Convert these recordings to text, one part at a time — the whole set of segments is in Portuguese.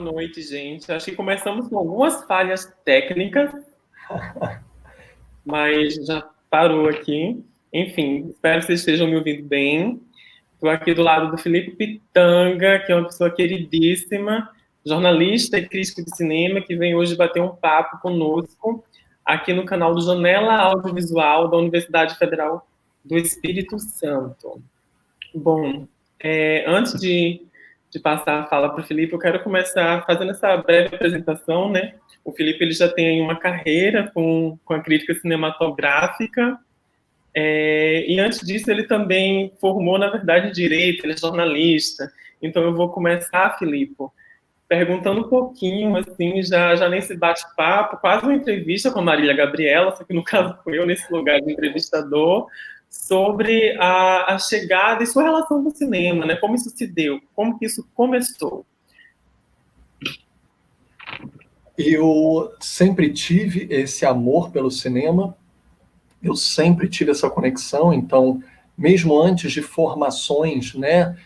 noite, gente. Acho que começamos com algumas falhas técnicas, mas já parou aqui. Enfim, espero que vocês estejam me ouvindo bem. Estou aqui do lado do Felipe Pitanga, que é uma pessoa queridíssima, jornalista e crítico de cinema, que vem hoje bater um papo conosco aqui no canal do Janela Audiovisual da Universidade Federal do Espírito Santo. Bom, antes de passar a fala para o Felipe, eu quero começar fazendo essa breve apresentação, né? O Felipe ele já tem uma carreira com a crítica cinematográfica, e antes disso ele também formou, na verdade, Direito, ele é jornalista. Então eu vou começar, Felipe, perguntando um pouquinho, assim, já nesse bate-papo, quase uma entrevista com a Marília Gabriela, só que no caso fui eu nesse lugar de entrevistador, sobre a chegada e sua relação com o cinema, né? Como isso se deu, como que isso começou. Eu sempre tive esse amor pelo cinema, eu sempre tive essa conexão, então, mesmo antes de formações, né,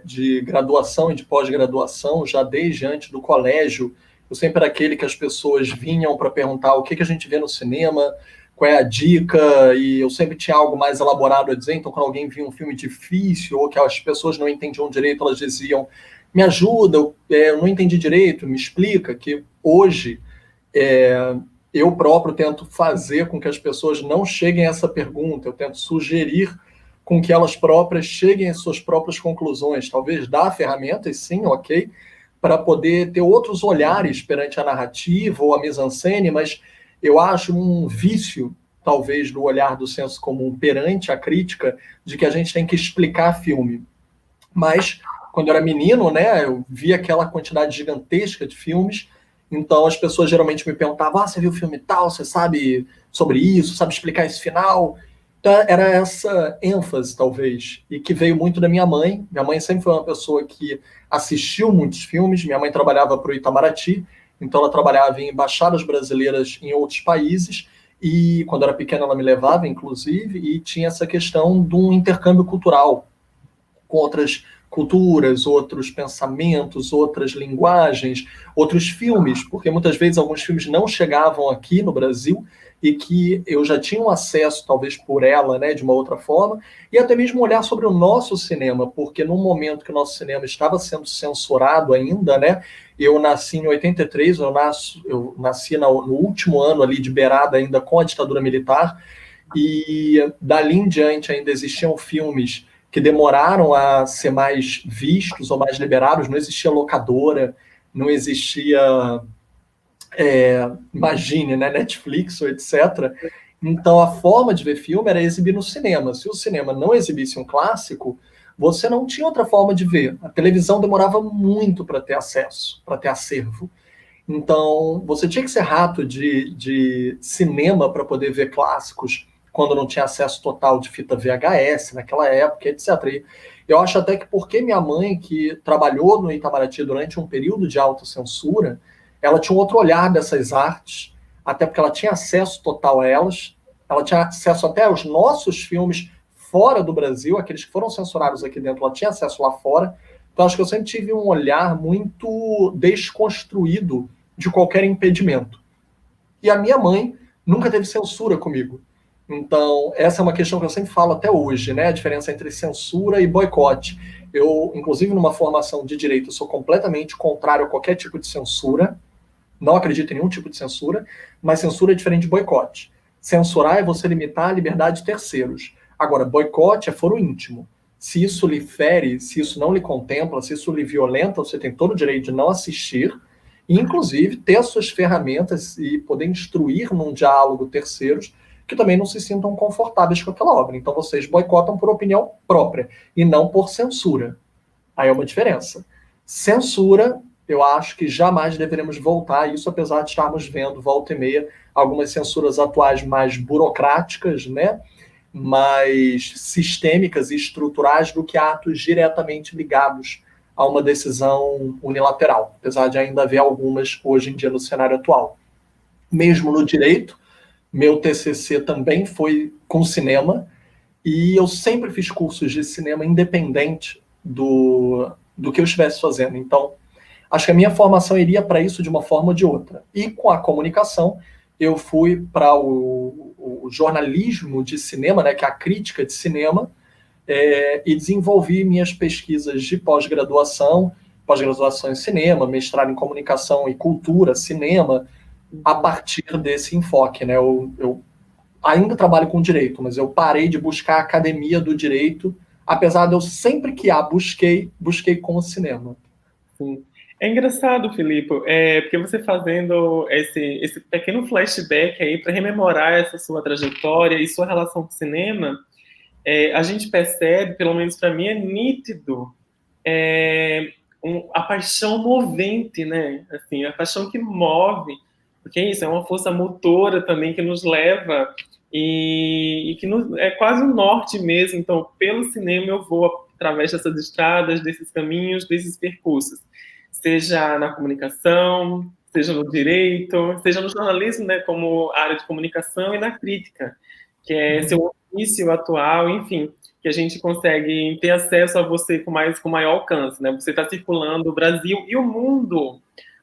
de graduação e de pós-graduação, já desde antes do colégio, eu sempre era aquele que as pessoas vinham para perguntar o que a gente vê no cinema, qual é a dica, e eu sempre tinha algo mais elaborado a dizer, então quando alguém via um filme difícil, ou que as pessoas não entendiam direito, elas diziam, me ajuda, eu não entendi direito, me explica, que hoje eu próprio tento fazer com que as pessoas não cheguem a essa pergunta, eu tento sugerir com que elas próprias cheguem às suas próprias conclusões, talvez dar ferramentas, sim, ok, para poder ter outros olhares perante a narrativa ou a mise-en-scène, mas eu acho um vício, talvez, do olhar do senso comum perante a crítica, de que a gente tem que explicar filme. Mas, quando eu era menino, né, eu via aquela quantidade gigantesca de filmes, então as pessoas geralmente me perguntavam, você viu o filme tal, você sabe sobre isso, sabe explicar esse final? Então era essa ênfase, talvez, e que veio muito da minha mãe. Minha mãe sempre foi uma pessoa que assistiu muitos filmes, minha mãe trabalhava para o Itamaraty, então ela trabalhava em embaixadas brasileiras em outros países, e quando era pequena ela me levava, inclusive, e tinha essa questão de um intercâmbio cultural com outras culturas, outros pensamentos, outras linguagens, outros filmes, porque muitas vezes alguns filmes não chegavam aqui no Brasil e que eu já tinha um acesso, talvez por ela, né, de uma outra forma, e até mesmo olhar sobre o nosso cinema, porque no momento que o nosso cinema estava sendo censurado ainda, né, eu nasci em 83, eu nasci no último ano ali de beirada ainda com a ditadura militar, e dali em diante ainda existiam filmes que demoraram a ser mais vistos ou mais liberados, não existia locadora, não existia, imagine, né, Netflix ou etc. Então a forma de ver filme era exibir no cinema. Se o cinema não exibisse um clássico, você não tinha outra forma de ver. A televisão demorava muito para ter acesso, para ter acervo. Então você tinha que ser rato de cinema para poder ver clássicos, quando não tinha acesso total de fita VHS naquela época, etc. E eu acho até que porque minha mãe, que trabalhou no Itamaraty durante um período de autocensura, ela tinha um outro olhar dessas artes, até porque ela tinha acesso total a elas, ela tinha acesso até aos nossos filmes fora do Brasil, aqueles que foram censurados aqui dentro, ela tinha acesso lá fora. Então acho que eu sempre tive um olhar muito desconstruído de qualquer impedimento. E a minha mãe nunca teve censura comigo. Então, essa é uma questão que eu sempre falo até hoje, né? A diferença entre censura e boicote. Eu, inclusive, numa formação de direito, sou completamente contrário a qualquer tipo de censura. Não acredito em nenhum tipo de censura, mas censura é diferente de boicote. Censurar é você limitar a liberdade de terceiros. Agora, boicote é foro íntimo. Se isso lhe fere, se isso não lhe contempla, se isso lhe violenta, você tem todo o direito de não assistir e, inclusive, ter as suas ferramentas e poder instruir num diálogo terceiros que também não se sintam confortáveis com aquela obra. Então vocês boicotam por opinião própria e não por censura. Aí é uma diferença. Censura, eu acho que jamais deveremos voltar a isso, apesar de estarmos vendo, volta e meia, algumas censuras atuais mais burocráticas, né? Mais sistêmicas e estruturais do que atos diretamente ligados a uma decisão unilateral, apesar de ainda haver algumas hoje em dia no cenário atual. Mesmo no direito, meu TCC também foi com cinema, e eu sempre fiz cursos de cinema independente do que eu estivesse fazendo. Então, acho que a minha formação iria para isso de uma forma ou de outra. E com a comunicação, eu fui para o jornalismo de cinema, né, que é a crítica de cinema, e desenvolvi minhas pesquisas de pós-graduação em cinema, mestrado em comunicação e cultura, cinema, a partir desse enfoque, né? Eu ainda trabalho com direito, mas eu parei de buscar a academia do direito, apesar de eu sempre que busquei com o cinema. Sim. É engraçado, Filipe, porque você fazendo esse pequeno flashback aí para rememorar essa sua trajetória e sua relação com o cinema, a gente percebe, pelo menos para mim, é nítido a paixão movente, né? Assim, a paixão que move, porque é isso, é uma força motora também que nos leva e que é quase o norte mesmo. Então, pelo cinema eu vou através dessas estradas, desses caminhos, desses percursos, seja na comunicação, seja no direito, seja no jornalismo, né, como área de comunicação, e na crítica, que é seu ofício atual, enfim, que a gente consegue ter acesso a você com maior alcance, né? Você está circulando o Brasil e o mundo,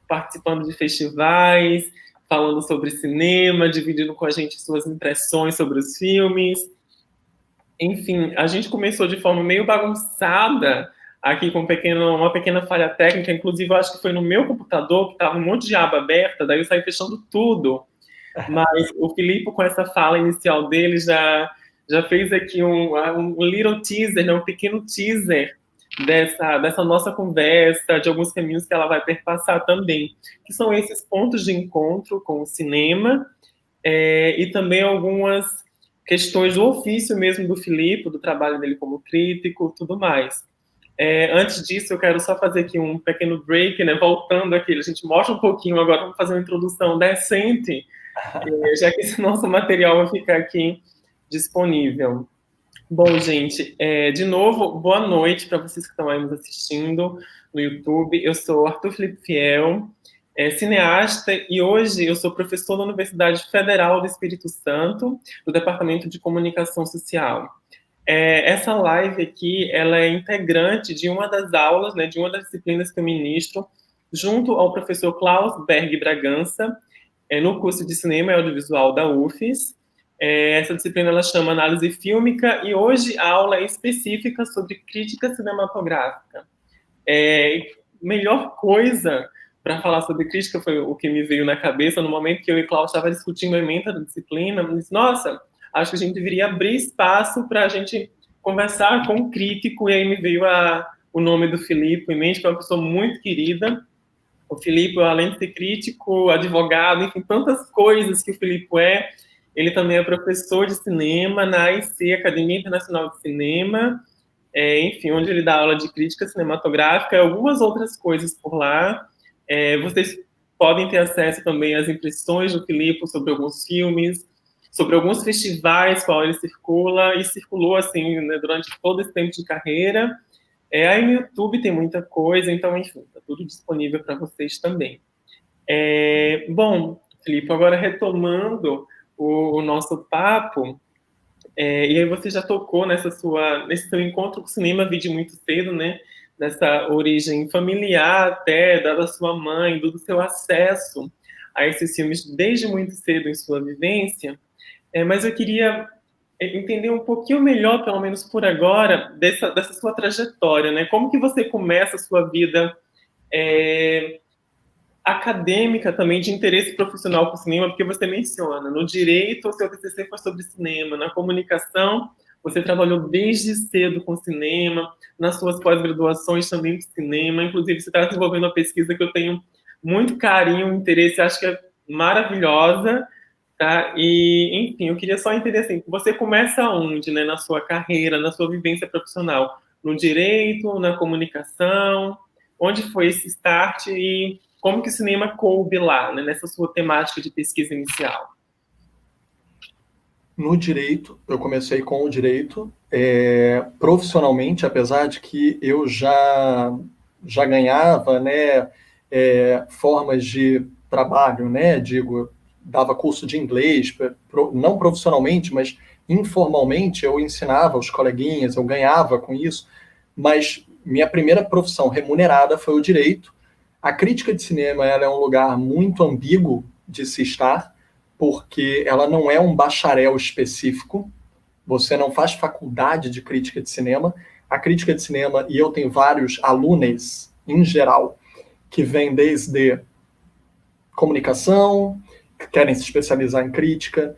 participando de festivais, falando sobre cinema, dividindo com a gente suas impressões sobre os filmes. Enfim, a gente começou de forma meio bagunçada, aqui com uma pequena falha técnica, inclusive eu acho que foi no meu computador, que estava um monte de aba aberta, daí eu saí fechando tudo. Mas o Filipe, com essa fala inicial dele, já fez aqui um little teaser, né, um pequeno teaser dessa nossa conversa, de alguns caminhos que ela vai perpassar também, que são esses pontos de encontro com o cinema, e também algumas questões do ofício mesmo do Filipe, do trabalho dele como crítico, tudo mais. Antes disso, eu quero só fazer aqui um pequeno break, né, voltando aqui, a gente mostra um pouquinho, agora vamos fazer uma introdução decente, já que esse nosso material vai ficar aqui disponível. Bom, gente, de novo, boa noite para vocês que estão aí nos assistindo no YouTube. Eu sou Arthur Felipe Fiel, cineasta, e hoje eu sou professor da Universidade Federal do Espírito Santo, do Departamento de Comunicação Social. Essa live aqui, ela é integrante de uma das aulas, né, de uma das disciplinas que eu ministro, junto ao professor Klaus Berg Bragança, no curso de Cinema e Audiovisual da UFES. Essa disciplina ela chama Análise Fílmica, e hoje a aula é específica sobre crítica cinematográfica. Melhor coisa para falar sobre crítica foi o que me veio na cabeça no momento que eu e Klaus estava discutindo a ementa da disciplina. Eu disse, nossa, acho que a gente deveria abrir espaço para a gente conversar com um crítico, e aí me veio o nome do Filipe em mente, que é uma pessoa muito querida. O Filipe, além de ser crítico, advogado, enfim, tantas coisas que o Filipe ele também é professor de cinema na AIC, Academia Internacional de Cinema, enfim, onde ele dá aula de crítica cinematográfica e algumas outras coisas por lá. Vocês podem ter acesso também às impressões do Filipe sobre alguns filmes, sobre alguns festivais qual ele circula, e circulou assim, né, durante todo esse tempo de carreira. Aí no YouTube tem muita coisa, então, enfim, está tudo disponível para vocês também. Bom, Filipe, agora retomando o nosso papo, e aí você já tocou nesse seu encontro com o cinema, vi de muito cedo, né, nessa origem familiar até, da sua mãe, do seu acesso a esses filmes desde muito cedo em sua vivência, mas eu queria entender um pouquinho melhor, pelo menos por agora, dessa sua trajetória, né? Como que você começa a sua vida acadêmica também, de interesse profissional com cinema, porque você menciona, no direito, o seu TCC foi sobre cinema, na comunicação, você trabalhou desde cedo com cinema, nas suas pós-graduações também com cinema, inclusive você está desenvolvendo uma pesquisa que eu tenho muito carinho, interesse, acho que é maravilhosa, tá? E, enfim, eu queria só entender assim, você começa onde, né, na sua carreira, na sua vivência profissional? No direito, na comunicação? Onde foi esse start e como que o cinema coube lá, né, nessa sua temática de pesquisa inicial? No direito, eu comecei com o direito, profissionalmente, apesar de que eu já ganhava, né, formas de trabalho, né, dava curso de inglês, não profissionalmente, mas informalmente eu ensinava os coleguinhas, eu ganhava com isso, mas minha primeira profissão remunerada foi o direito, A crítica de cinema ela é um lugar muito ambíguo de se estar, porque ela não é um bacharel específico, você não faz faculdade de crítica de cinema. A crítica de cinema, e eu tenho vários alunos, em geral, que vêm desde comunicação, que querem se especializar em crítica,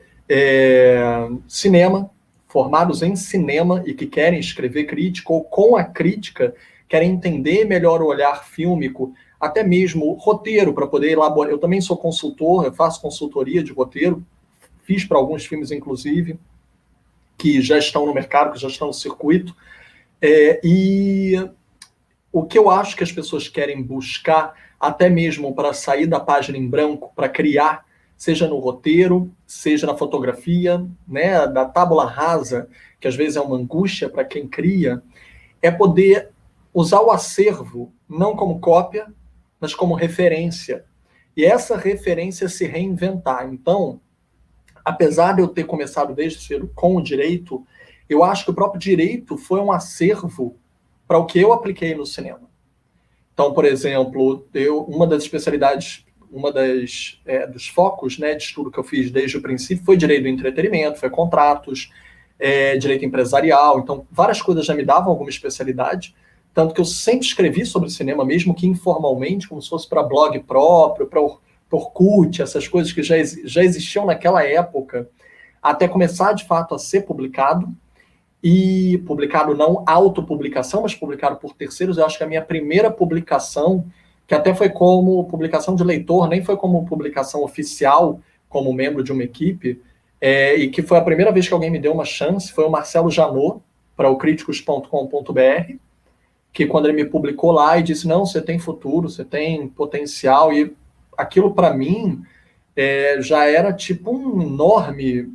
cinema, formados em cinema e que querem escrever crítica, ou com a crítica querem entender melhor o olhar fílmico, até mesmo roteiro, para poder elaborar. Eu também sou consultor, eu faço consultoria de roteiro, fiz para alguns filmes, inclusive, que já estão no mercado, que já estão no circuito, e o que eu acho que as pessoas querem buscar, até mesmo para sair da página em branco, para criar, seja no roteiro, seja na fotografia, né, da tábula rasa, que às vezes é uma angústia para quem cria, é poder usar o acervo não como cópia, mas como referência. E essa referência se reinventar. Então, apesar de eu ter começado desde cedo com o direito, eu acho que o próprio direito foi um acervo para o que eu apliquei no cinema. Então, por exemplo, uma das especialidades, dos focos, né, de estudo que eu fiz desde o princípio foi direito do entretenimento, foi contratos, direito empresarial. Então, várias coisas já me davam alguma especialidade, tanto que eu sempre escrevi sobre cinema, mesmo que informalmente, como se fosse para blog próprio, para Orkut, essas coisas que já existiam naquela época, até começar, de fato, a ser publicado. E publicado não autopublicação, mas publicado por terceiros. Eu acho que a minha primeira publicação, que até foi como publicação de leitor, nem foi como publicação oficial, como membro de uma equipe, e que foi a primeira vez que alguém me deu uma chance, foi o Marcelo Janot, para o críticos.com.br, que quando ele me publicou lá e disse, não, você tem futuro, você tem potencial, e aquilo para mim já era tipo um enorme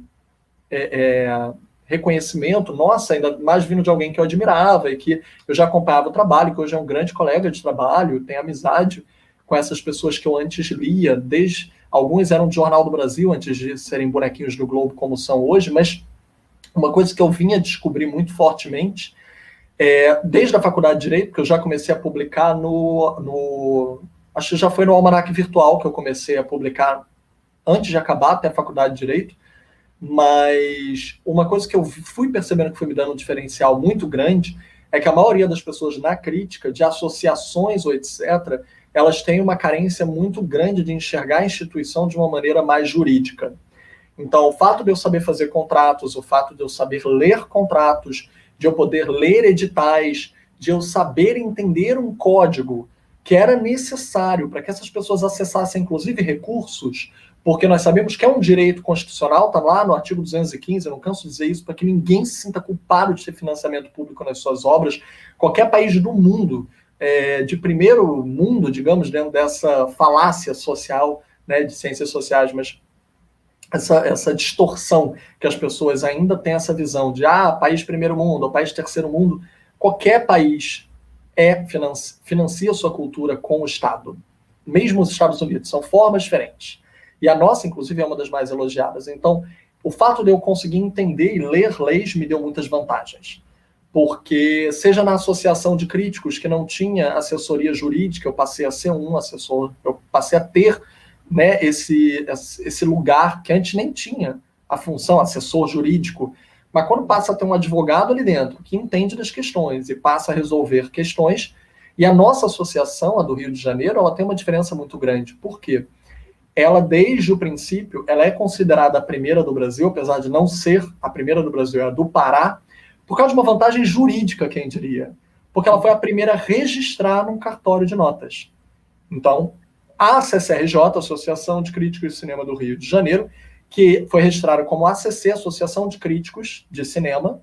reconhecimento, nossa, ainda mais vindo de alguém que eu admirava e que eu já acompanhava o trabalho, que hoje é um grande colega de trabalho, tenho amizade com essas pessoas que eu antes lia, alguns eram do Jornal do Brasil, antes de serem bonequinhos do Globo como são hoje, mas uma coisa que eu vinha descobrir muito fortemente, desde a faculdade de Direito, que eu já comecei a publicar acho que já foi no Almanac Virtual que eu comecei a publicar antes de acabar até a faculdade de Direito, mas uma coisa que eu fui percebendo que foi me dando um diferencial muito grande é que a maioria das pessoas na crítica, de associações ou etc., elas têm uma carência muito grande de enxergar a instituição de uma maneira mais jurídica. Então, o fato de eu saber fazer contratos, o fato de eu saber ler contratos, de eu poder ler editais, de eu saber entender um código que era necessário para que essas pessoas acessassem, inclusive, recursos, porque nós sabemos que é um direito constitucional, está lá no artigo 215, eu não canso de dizer isso, para que ninguém se sinta culpado de ter financiamento público nas suas obras. Qualquer país do mundo, de primeiro mundo, digamos, dentro dessa falácia social, né, de ciências sociais, mas essa distorção que as pessoas ainda têm essa visão de país primeiro mundo ou país terceiro mundo, qualquer país financia sua cultura com o Estado. Mesmo os Estados Unidos, são formas diferentes. E a nossa, inclusive, é uma das mais elogiadas. Então, o fato de eu conseguir entender e ler leis me deu muitas vantagens. Porque, seja na associação de críticos, que não tinha assessoria jurídica, eu passei a ser um assessor, eu passei a ter, né, esse lugar que antes nem tinha a função assessor jurídico. Mas quando passa a ter um advogado ali dentro, que entende das questões e passa a resolver questões, e a nossa associação, a do Rio de Janeiro, ela tem uma diferença muito grande. Por quê? Ela, desde o princípio, ela é considerada a primeira do Brasil, apesar de não ser a primeira do Brasil, é a do Pará, por causa de uma vantagem jurídica, quem diria. Porque ela foi a primeira a registrar num cartório de notas. Então, a ACCRJ, Associação de Críticos de Cinema do Rio de Janeiro, que foi registrada como ACC, Associação de Críticos de Cinema,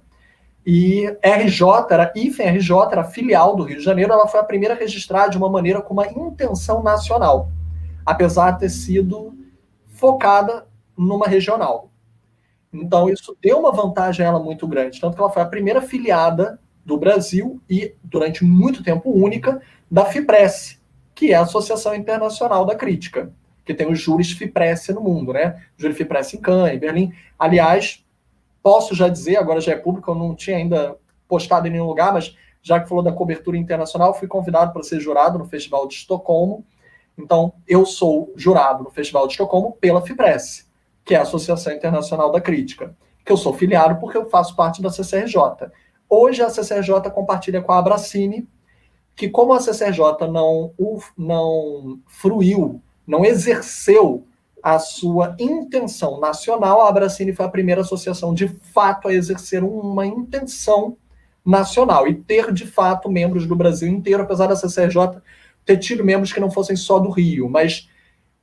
e IFRJ, era filial do Rio de Janeiro, ela foi a primeira a registrar de uma maneira com uma intenção nacional, apesar de ter sido focada numa regional. Então, isso deu uma vantagem a ela muito grande, tanto que ela foi a primeira filiada do Brasil e, durante muito tempo, única, da FIPRESS, que é a Associação Internacional da Crítica, que tem os júris FIPRESS no mundo, né? Júri FIPRESS em Cannes, em Berlim. Aliás, posso já dizer, agora já é público, eu não tinha ainda postado em nenhum lugar, mas já que falou da cobertura internacional, fui convidado para ser jurado no Festival de Estocolmo, Então, eu sou jurado no Festival de Estocolmo pela FIPRESS, que é a Associação Internacional da Crítica, que eu sou filiado porque eu faço parte da CCRJ. Hoje a CCRJ compartilha com a Abracine, que como a CCRJ não fruiu, não exerceu a sua intenção nacional, a Abracine foi a primeira associação de fato a exercer uma intenção nacional e ter de fato membros do Brasil inteiro, apesar da CCRJ ter tido membros que não fossem só do Rio, mas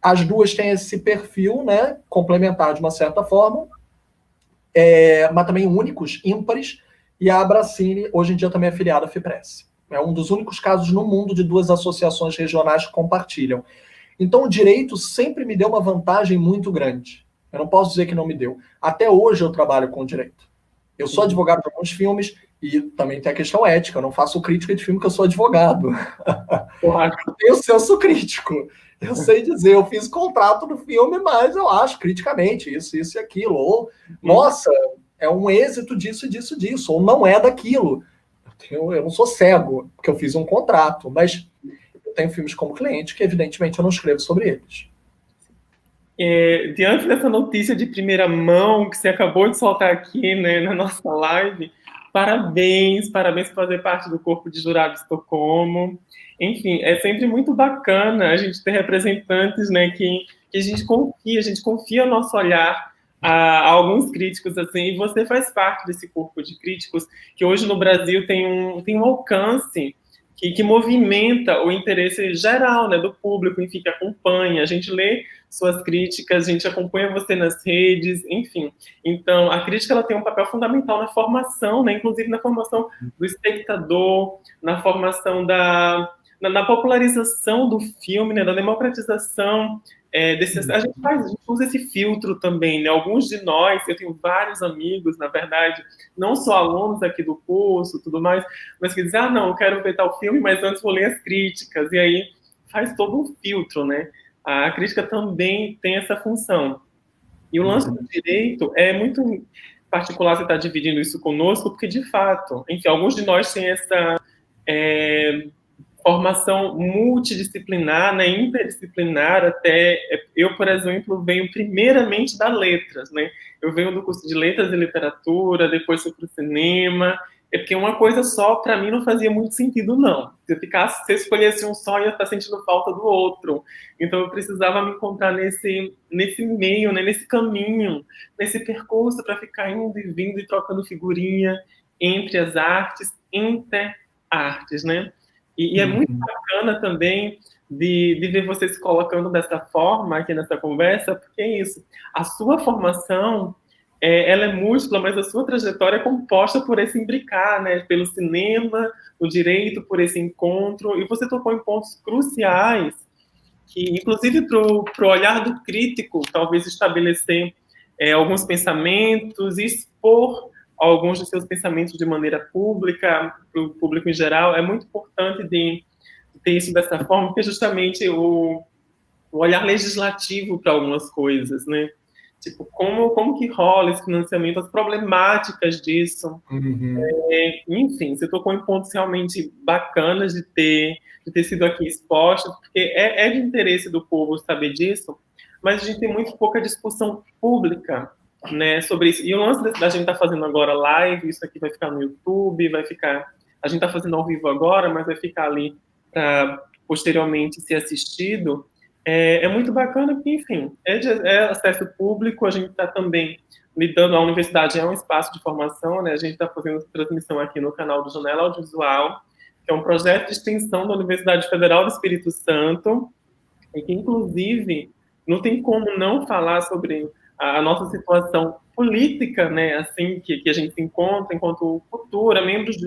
as duas têm esse perfil, né, complementar de uma certa forma, mas também únicos, ímpares, e a Abracine hoje em dia também é afiliada à FIPRESS. É um dos únicos casos no mundo de duas associações regionais que compartilham. Então, o direito sempre me deu uma vantagem muito grande. Eu não posso dizer que não me deu. Até hoje eu trabalho com direito. Eu sou advogado de alguns filmes e também tem a questão ética. Eu não faço crítica de filme porque eu sou advogado. Eu tenho senso crítico. Eu sei dizer, eu fiz contrato do filme, mas eu acho criticamente isso e aquilo. Ou, nossa, é um êxito disso, disso, disso. Ou não é daquilo. Eu não sou cego, porque eu fiz um contrato, mas eu tenho filmes como cliente que, evidentemente, eu não escrevo sobre eles. Diante dessa notícia de primeira mão que você acabou de soltar aqui, né, na nossa live, parabéns por fazer parte do corpo de jurados de Estocolmo. Enfim, é sempre muito bacana a gente ter representantes, né, que a gente confia o nosso olhar a alguns críticos, assim, e você faz parte desse corpo de críticos que hoje no Brasil tem um alcance que movimenta o interesse geral, né, do público, enfim, que acompanha. A gente lê suas críticas, a gente acompanha você nas redes, enfim. Então, a crítica ela tem um papel fundamental na formação, né, inclusive na formação do espectador, na formação na popularização do filme, né, da democratização a gente usa esse filtro também, né? Alguns de nós, eu tenho vários amigos, na verdade, não só alunos aqui do curso, tudo mais, mas que dizem, não, eu quero ver tal filme, mas antes vou ler as críticas, e aí faz todo um filtro, né? A crítica também tem essa função. E o lance do direito é muito particular você estar dividindo isso conosco, porque, de fato, enfim, alguns de nós têm essa formação multidisciplinar, né, interdisciplinar, até eu, por exemplo, venho primeiramente da letras, né, eu venho do curso de letras e literatura, depois fui para o cinema, porque uma coisa só, para mim, não fazia muito sentido, não. Se eu escolhesse um só, eu ia estar sentindo falta do outro. Então, eu precisava me encontrar nesse meio, né, nesse caminho, nesse percurso, para ficar indo e vindo e trocando figurinha entre as artes, interartes, né? E é muito bacana também de ver você se colocando dessa forma aqui nessa conversa, porque é isso. A sua formação, ela é múltipla, mas a sua trajetória é composta por esse imbricar, né? Pelo cinema, o direito, por esse encontro. E você tocou em pontos cruciais, que inclusive para o olhar do crítico, talvez estabelecer alguns pensamentos, expor alguns dos seus pensamentos de maneira pública, para o público em geral, é muito importante de ter isso dessa forma, porque justamente o olhar legislativo para algumas coisas, né? Tipo, como que rola esse financiamento, as problemáticas disso. Enfim, você tocou em pontos realmente bacanas de ter sido aqui exposto, porque é de interesse do povo saber disso, mas a gente tem muito pouca discussão pública, né, sobre isso. E o lance da gente estar fazendo agora live, isso aqui vai ficar no YouTube, vai ficar... A gente está fazendo ao vivo agora, mas vai ficar ali para posteriormente ser assistido. É muito bacana porque, enfim, é acesso público, a gente está também lidando, a universidade é um espaço de formação, né? A gente está fazendo transmissão aqui no canal do Janela Audiovisual, que é um projeto de extensão da Universidade Federal do Espírito Santo, e que, inclusive, não tem como não falar sobre a nossa situação política, né, assim, que a gente se encontra enquanto cultura, membros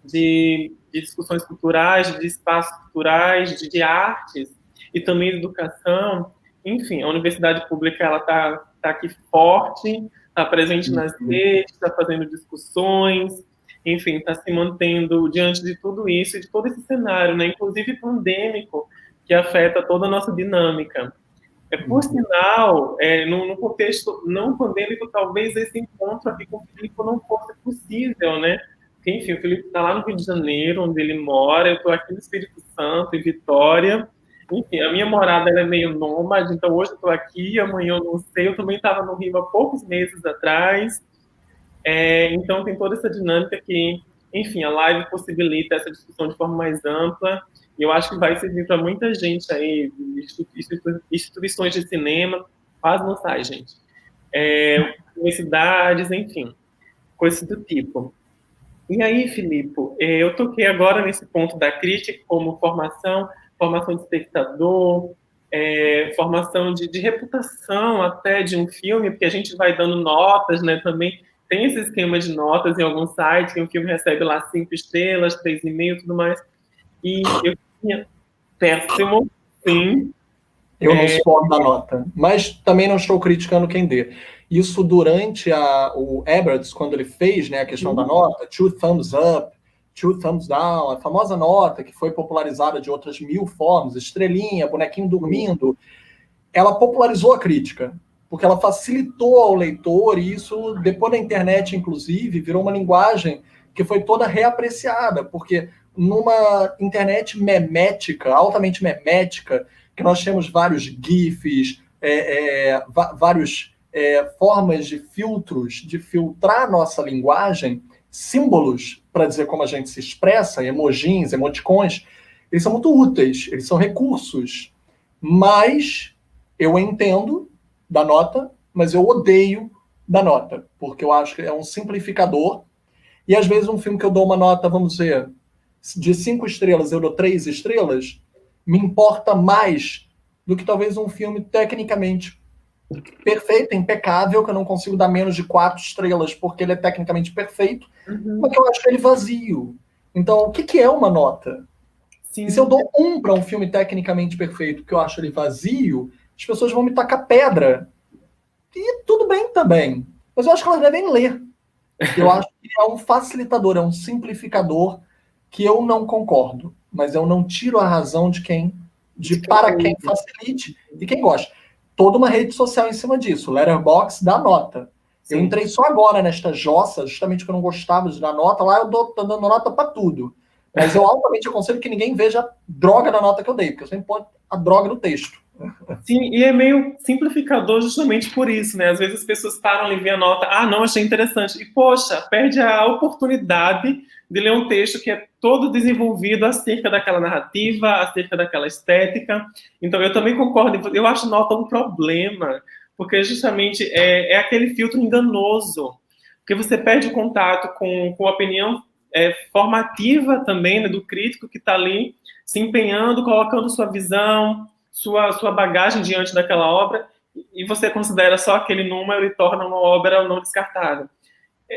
de discussões culturais, de espaços culturais, de artes e também de educação. Enfim, a universidade pública ela tá aqui forte, está presente nas redes, está fazendo discussões, enfim, está se mantendo diante de tudo isso e de todo esse cenário, né, inclusive pandêmico, que afeta toda a nossa dinâmica. Por sinal, no contexto não pandêmico, talvez esse encontro aqui com o Filipe não fosse possível, né? Porque, enfim, o Filipe está lá no Rio de Janeiro, onde ele mora, eu estou aqui no Espírito Santo, em Vitória, Enfim, a minha morada ela é meio nômade, então hoje eu estou aqui, amanhã eu não sei. Eu também estava no Rio há poucos meses atrás. Então tem toda essa dinâmica que, enfim, a live possibilita essa discussão de forma mais ampla. E eu acho que vai servir para muita gente aí, instituições de cinema, quase não sai, gente. Universidades, enfim, coisas do tipo. E aí, Filipe, eu toquei agora nesse ponto da crítica como formação de espectador, formação de reputação até de um filme, porque a gente vai dando notas, né, também tem esse esquema de notas em alguns sites, que o filme recebe lá 5 estrelas, 3,5 e tudo mais, e eu tinha péssimo, sim. Eu não suporto dar nota, mas também não estou criticando quem dê. Isso durante o Ebert, quando ele fez, né, a questão da nota, 2 thumbs up, 2 thumbs down, a famosa nota que foi popularizada de outras 1000 formas, estrelinha, bonequinho dormindo, ela popularizou a crítica, porque ela facilitou ao leitor, e isso, depois da internet, inclusive, virou uma linguagem que foi toda reapreciada, porque numa internet memética, altamente memética, que nós temos vários GIFs, vários formas de filtros, de filtrar nossa linguagem, símbolos para dizer como a gente se expressa, emojis, emoticons, eles são muito úteis, eles são recursos, mas eu entendo da nota, mas eu odeio da nota, porque eu acho que é um simplificador, e às vezes um filme que eu dou uma nota, vamos dizer, de 5 estrelas, eu dou 3 estrelas, me importa mais do que talvez um filme tecnicamente perfeito, impecável, que eu não consigo dar menos de 4 estrelas porque ele é tecnicamente perfeito, mas que eu acho ele vazio. Então, o que é uma nota? Sim. E se eu dou 1 para um filme tecnicamente perfeito que eu acho ele vazio, as pessoas vão me tacar pedra. E tudo bem também. Mas eu acho que elas devem ler. Eu acho que é um facilitador, é um simplificador que eu não concordo. Mas eu não tiro a razão para quem facilite e quem gosta. Toda uma rede social em cima disso. Letterboxd dá nota. Sim. Eu entrei só agora nesta jossa, justamente porque eu não gostava de dar nota. Lá eu tô dando nota para tudo. Mas eu altamente aconselho que ninguém veja a droga da nota que eu dei, porque eu sempre ponho a droga no texto. Sim, e é meio simplificador justamente por isso, né? Às vezes as pessoas param ali e veem a nota, não, achei interessante. E, poxa, perde a oportunidade de ler um texto que é todo desenvolvido acerca daquela narrativa, acerca daquela estética. Então, eu também concordo. Eu acho nota um problema, porque justamente é aquele filtro enganoso, porque você perde o contato com a opinião formativa também, né, do crítico que está ali se empenhando, colocando sua visão, sua bagagem diante daquela obra, e você considera só aquele número e torna uma obra não descartável.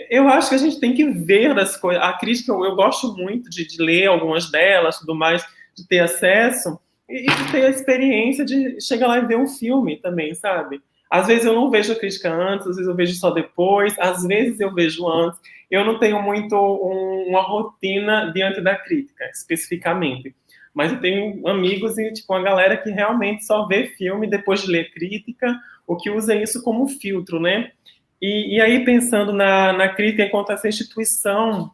Eu acho que a gente tem que ver das coisas. A crítica, eu gosto muito de ler algumas delas, tudo mais, de ter acesso e de ter a experiência de chegar lá e ver um filme também, sabe? Às vezes eu não vejo a crítica antes, às vezes eu vejo só depois, às vezes eu vejo antes. Eu não tenho muito uma rotina diante da crítica, especificamente. Mas eu tenho amigos e, tipo, uma galera que realmente só vê filme depois de ler crítica, ou que usa isso como filtro, né? E aí, pensando na crítica enquanto essa instituição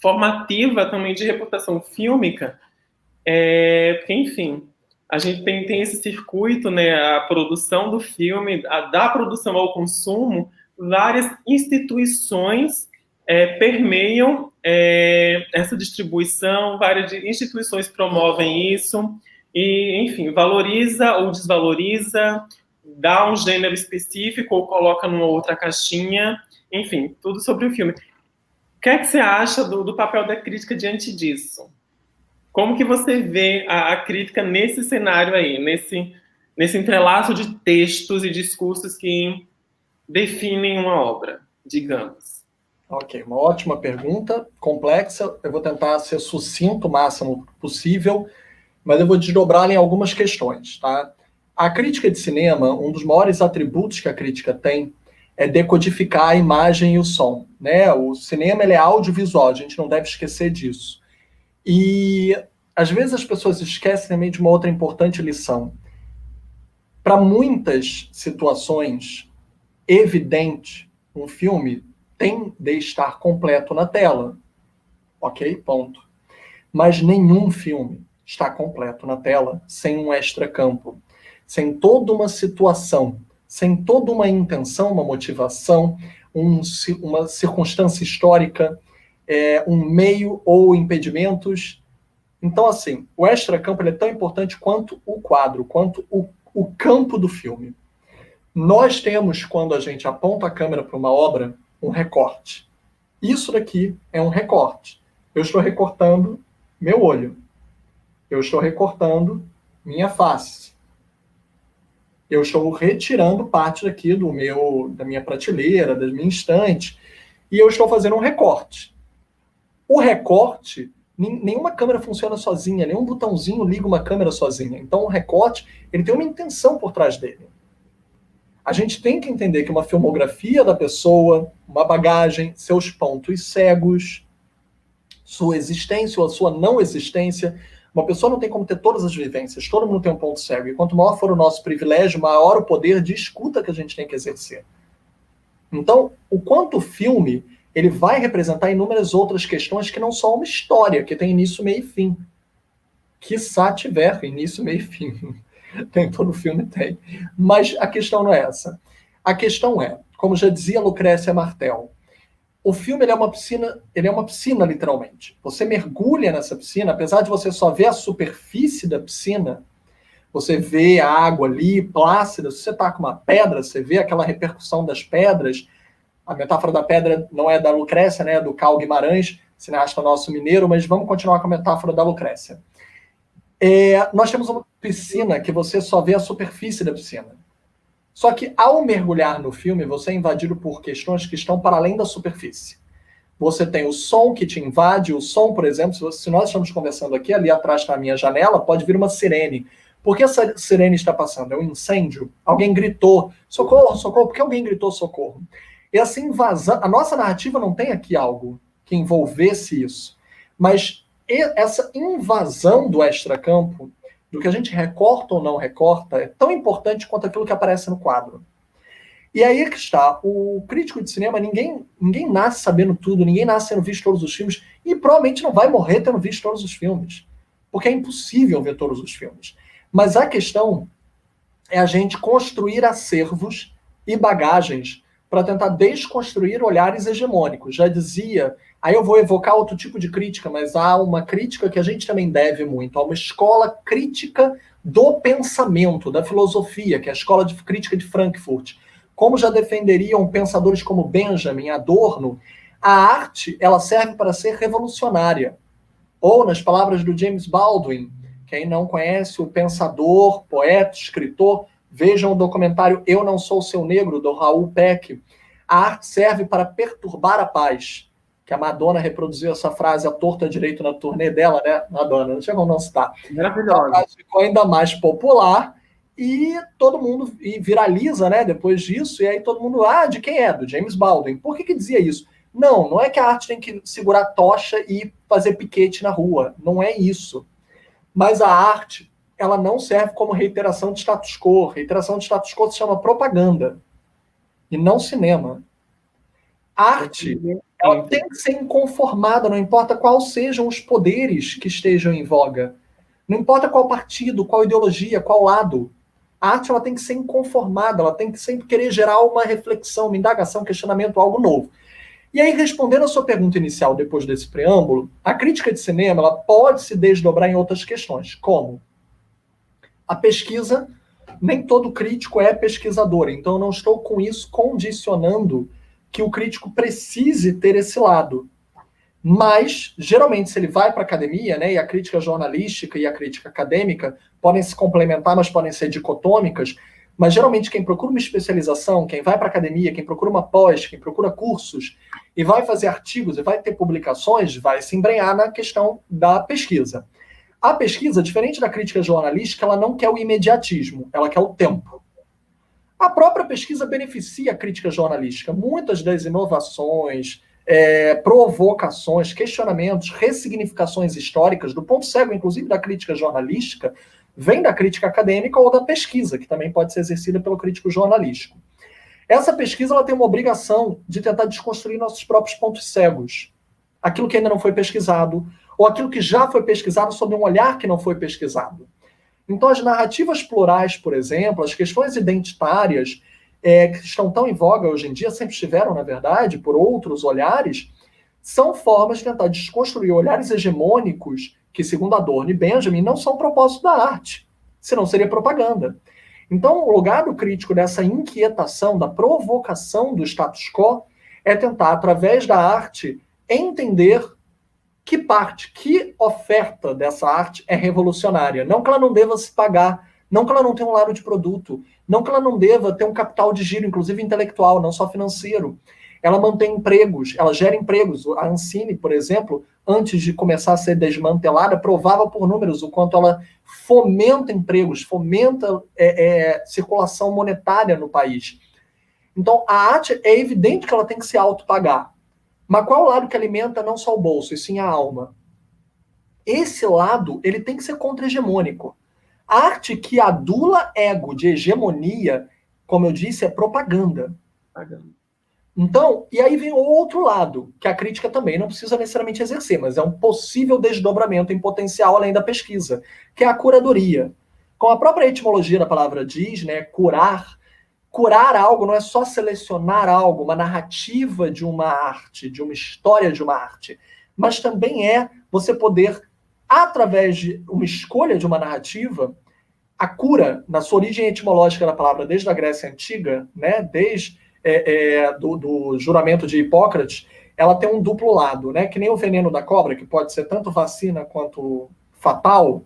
formativa também de reputação fílmica, porque, enfim, a gente tem esse circuito, né, a produção do filme, da produção ao consumo, várias instituições permeiam essa distribuição, várias instituições promovem isso, e, enfim, valoriza ou desvaloriza, dá um gênero específico ou coloca numa outra caixinha, enfim, tudo sobre o filme. O que é que você acha do papel da crítica diante disso? Como que você vê a crítica nesse cenário aí, nesse entrelaço de textos e discursos que definem uma obra, digamos? Ok, uma ótima pergunta, complexa. Eu vou tentar ser sucinto o máximo possível, mas eu vou desdobrar em algumas questões, tá? A crítica de cinema, um dos maiores atributos que a crítica tem é decodificar a imagem e o som, né? O cinema ele é audiovisual, a gente não deve esquecer disso. E às vezes as pessoas esquecem também de uma outra importante lição. Para muitas situações, evidente, um filme tem de estar completo na tela. Ok? Ponto. Mas nenhum filme está completo na tela, sem um extracampo, sem toda uma situação, sem toda uma intenção, uma motivação, uma circunstância histórica, um meio ou impedimentos. Então, assim, o extracampo é tão importante quanto o quadro, quanto o campo do filme. Nós temos, quando a gente aponta a câmera para uma obra, um recorte. Isso daqui é um recorte. Eu estou recortando meu olho. Eu estou recortando minha face. Eu estou retirando parte daqui da minha prateleira, da minha estante, e eu estou fazendo um recorte. O recorte, nenhuma câmera funciona sozinha, nenhum botãozinho liga uma câmera sozinha. Então o recorte, ele tem uma intenção por trás dele. A gente tem que entender que uma filmografia da pessoa, uma bagagem, seus pontos cegos, sua existência ou a sua não existência. Uma pessoa não tem como ter todas as vivências, todo mundo tem um ponto cego. E quanto maior for o nosso privilégio, maior o poder de escuta que a gente tem que exercer. Então, o quanto o filme ele vai representar inúmeras outras questões que não só uma história, que tem início, meio e fim. Quiçá tiver início, meio e fim. Tem, todo filme tem. Mas a questão não é essa. A questão é, como já dizia Lucrécia Martel, o filme ele é uma piscina, literalmente. Você mergulha nessa piscina, apesar de você só ver a superfície da piscina, você vê a água ali, plácida. Se você está com uma pedra, você vê aquela repercussão das pedras. A metáfora da pedra não é da Lucrécia, né? É do Carl Guimarães, cineasta nosso mineiro, mas vamos continuar com a metáfora da Lucrécia. Nós temos uma piscina que você só vê a superfície da piscina. Só que, ao mergulhar no filme, você é invadido por questões que estão para além da superfície. Você tem o som que te invade. O som, por exemplo, se nós estamos conversando aqui, ali atrás na minha janela, pode vir uma sirene. Por que essa sirene está passando? É um incêndio? Alguém gritou, socorro, socorro. Por que alguém gritou socorro? E essa invasão, a nossa narrativa não tem aqui algo que envolvesse isso. Mas essa invasão do extracampo, do que a gente recorta ou não recorta, é tão importante quanto aquilo que aparece no quadro. E aí é que está. O crítico de cinema, ninguém nasce sabendo tudo, ninguém nasce tendo visto todos os filmes, e provavelmente não vai morrer tendo visto todos os filmes, porque é impossível ver todos os filmes. Mas a questão é a gente construir acervos e bagagens para tentar desconstruir olhares hegemônicos. Já dizia, aí eu vou evocar outro tipo de crítica, mas há uma crítica que a gente também deve muito, há uma escola crítica do pensamento, da filosofia, que é a escola de crítica de Frankfurt. Como já defenderiam pensadores como Benjamin, Adorno, a arte ela serve para ser revolucionária. Ou, nas palavras do James Baldwin, quem não conhece o pensador, poeta, escritor, vejam o documentário Eu Não Sou Seu Negro, do Raul Peck. A arte serve para perturbar a paz. Que a Madonna reproduziu essa frase à torta direito na turnê dela, né? Madonna, não tinha como não citar. Maravilhosa. A frase ficou ainda mais popular e todo mundo viraliza, né? Depois disso, e aí todo mundo, de quem é? Do James Baldwin. Por que dizia isso? Não é que a arte tem que segurar tocha e fazer piquete na rua. Não é isso. Mas a arte, ela não serve como reiteração de status quo. Reiteração de status quo se chama propaganda e não cinema. Arte, ela tem que ser inconformada, não importa quais sejam os poderes que estejam em voga. Não importa qual partido, qual ideologia, qual lado. A arte ela tem que ser inconformada, ela tem que sempre querer gerar uma reflexão, uma indagação, um questionamento, algo novo. E aí, respondendo a sua pergunta inicial, depois desse preâmbulo, a crítica de cinema ela pode se desdobrar em outras questões, como a pesquisa, nem todo crítico é pesquisador, então eu não estou com isso condicionando que o crítico precise ter esse lado. Mas, geralmente, se ele vai para a academia, né, e a crítica jornalística e a crítica acadêmica podem se complementar, mas podem ser dicotômicas, mas geralmente quem procura uma especialização, quem vai para a academia, quem procura uma pós, quem procura cursos e vai fazer artigos e vai ter publicações, vai se embrenhar na questão da pesquisa. A pesquisa, diferente da crítica jornalística, ela não quer o imediatismo, ela quer o tempo. A própria pesquisa beneficia a crítica jornalística. Muitas das inovações, provocações, questionamentos, ressignificações históricas, do ponto cego, inclusive, da crítica jornalística, vem da crítica acadêmica ou da pesquisa, que também pode ser exercida pelo crítico jornalístico. Essa pesquisa ela tem uma obrigação de tentar desconstruir nossos próprios pontos cegos. Aquilo que ainda não foi pesquisado, ou aquilo que já foi pesquisado sob um olhar que não foi pesquisado. Então, as narrativas plurais, por exemplo, as questões identitárias, que estão tão em voga hoje em dia, sempre estiveram, na verdade, por outros olhares, são formas de tentar desconstruir olhares hegemônicos que, segundo Adorno e Benjamin, não são propósito da arte, senão seria propaganda. Então, o lugar do crítico dessa inquietação, da provocação do status quo, é tentar, através da arte, entender que parte, que oferta dessa arte é revolucionária. Não que ela não deva se pagar, não que ela não tenha um lado de produto, não que ela não deva ter um capital de giro, inclusive intelectual, não só financeiro. Ela mantém empregos, ela gera empregos. A Ancine, por exemplo, antes de começar a ser desmantelada, provava por números o quanto ela fomenta empregos, fomenta circulação monetária no país. Então, a arte é evidente que ela tem que se autopagar. Mas qual é o lado que alimenta não só o bolso, e sim a alma? Esse lado, ele tem que ser contra-hegemônico. A arte que adula ego de hegemonia, como eu disse, é propaganda. Então, e aí vem o outro lado, que a crítica também não precisa necessariamente exercer, mas é um possível desdobramento em potencial além da pesquisa, que é a curadoria. Como a própria etimologia da palavra diz, né, curar algo não é só selecionar algo, uma narrativa de uma arte, de uma história de uma arte, mas também é você poder, através de uma escolha de uma narrativa, a cura, na sua origem etimológica da palavra, desde a Grécia Antiga, né, desde do juramento de Hipócrates, ela tem um duplo lado, né, que nem o veneno da cobra, que pode ser tanto vacina quanto fatal.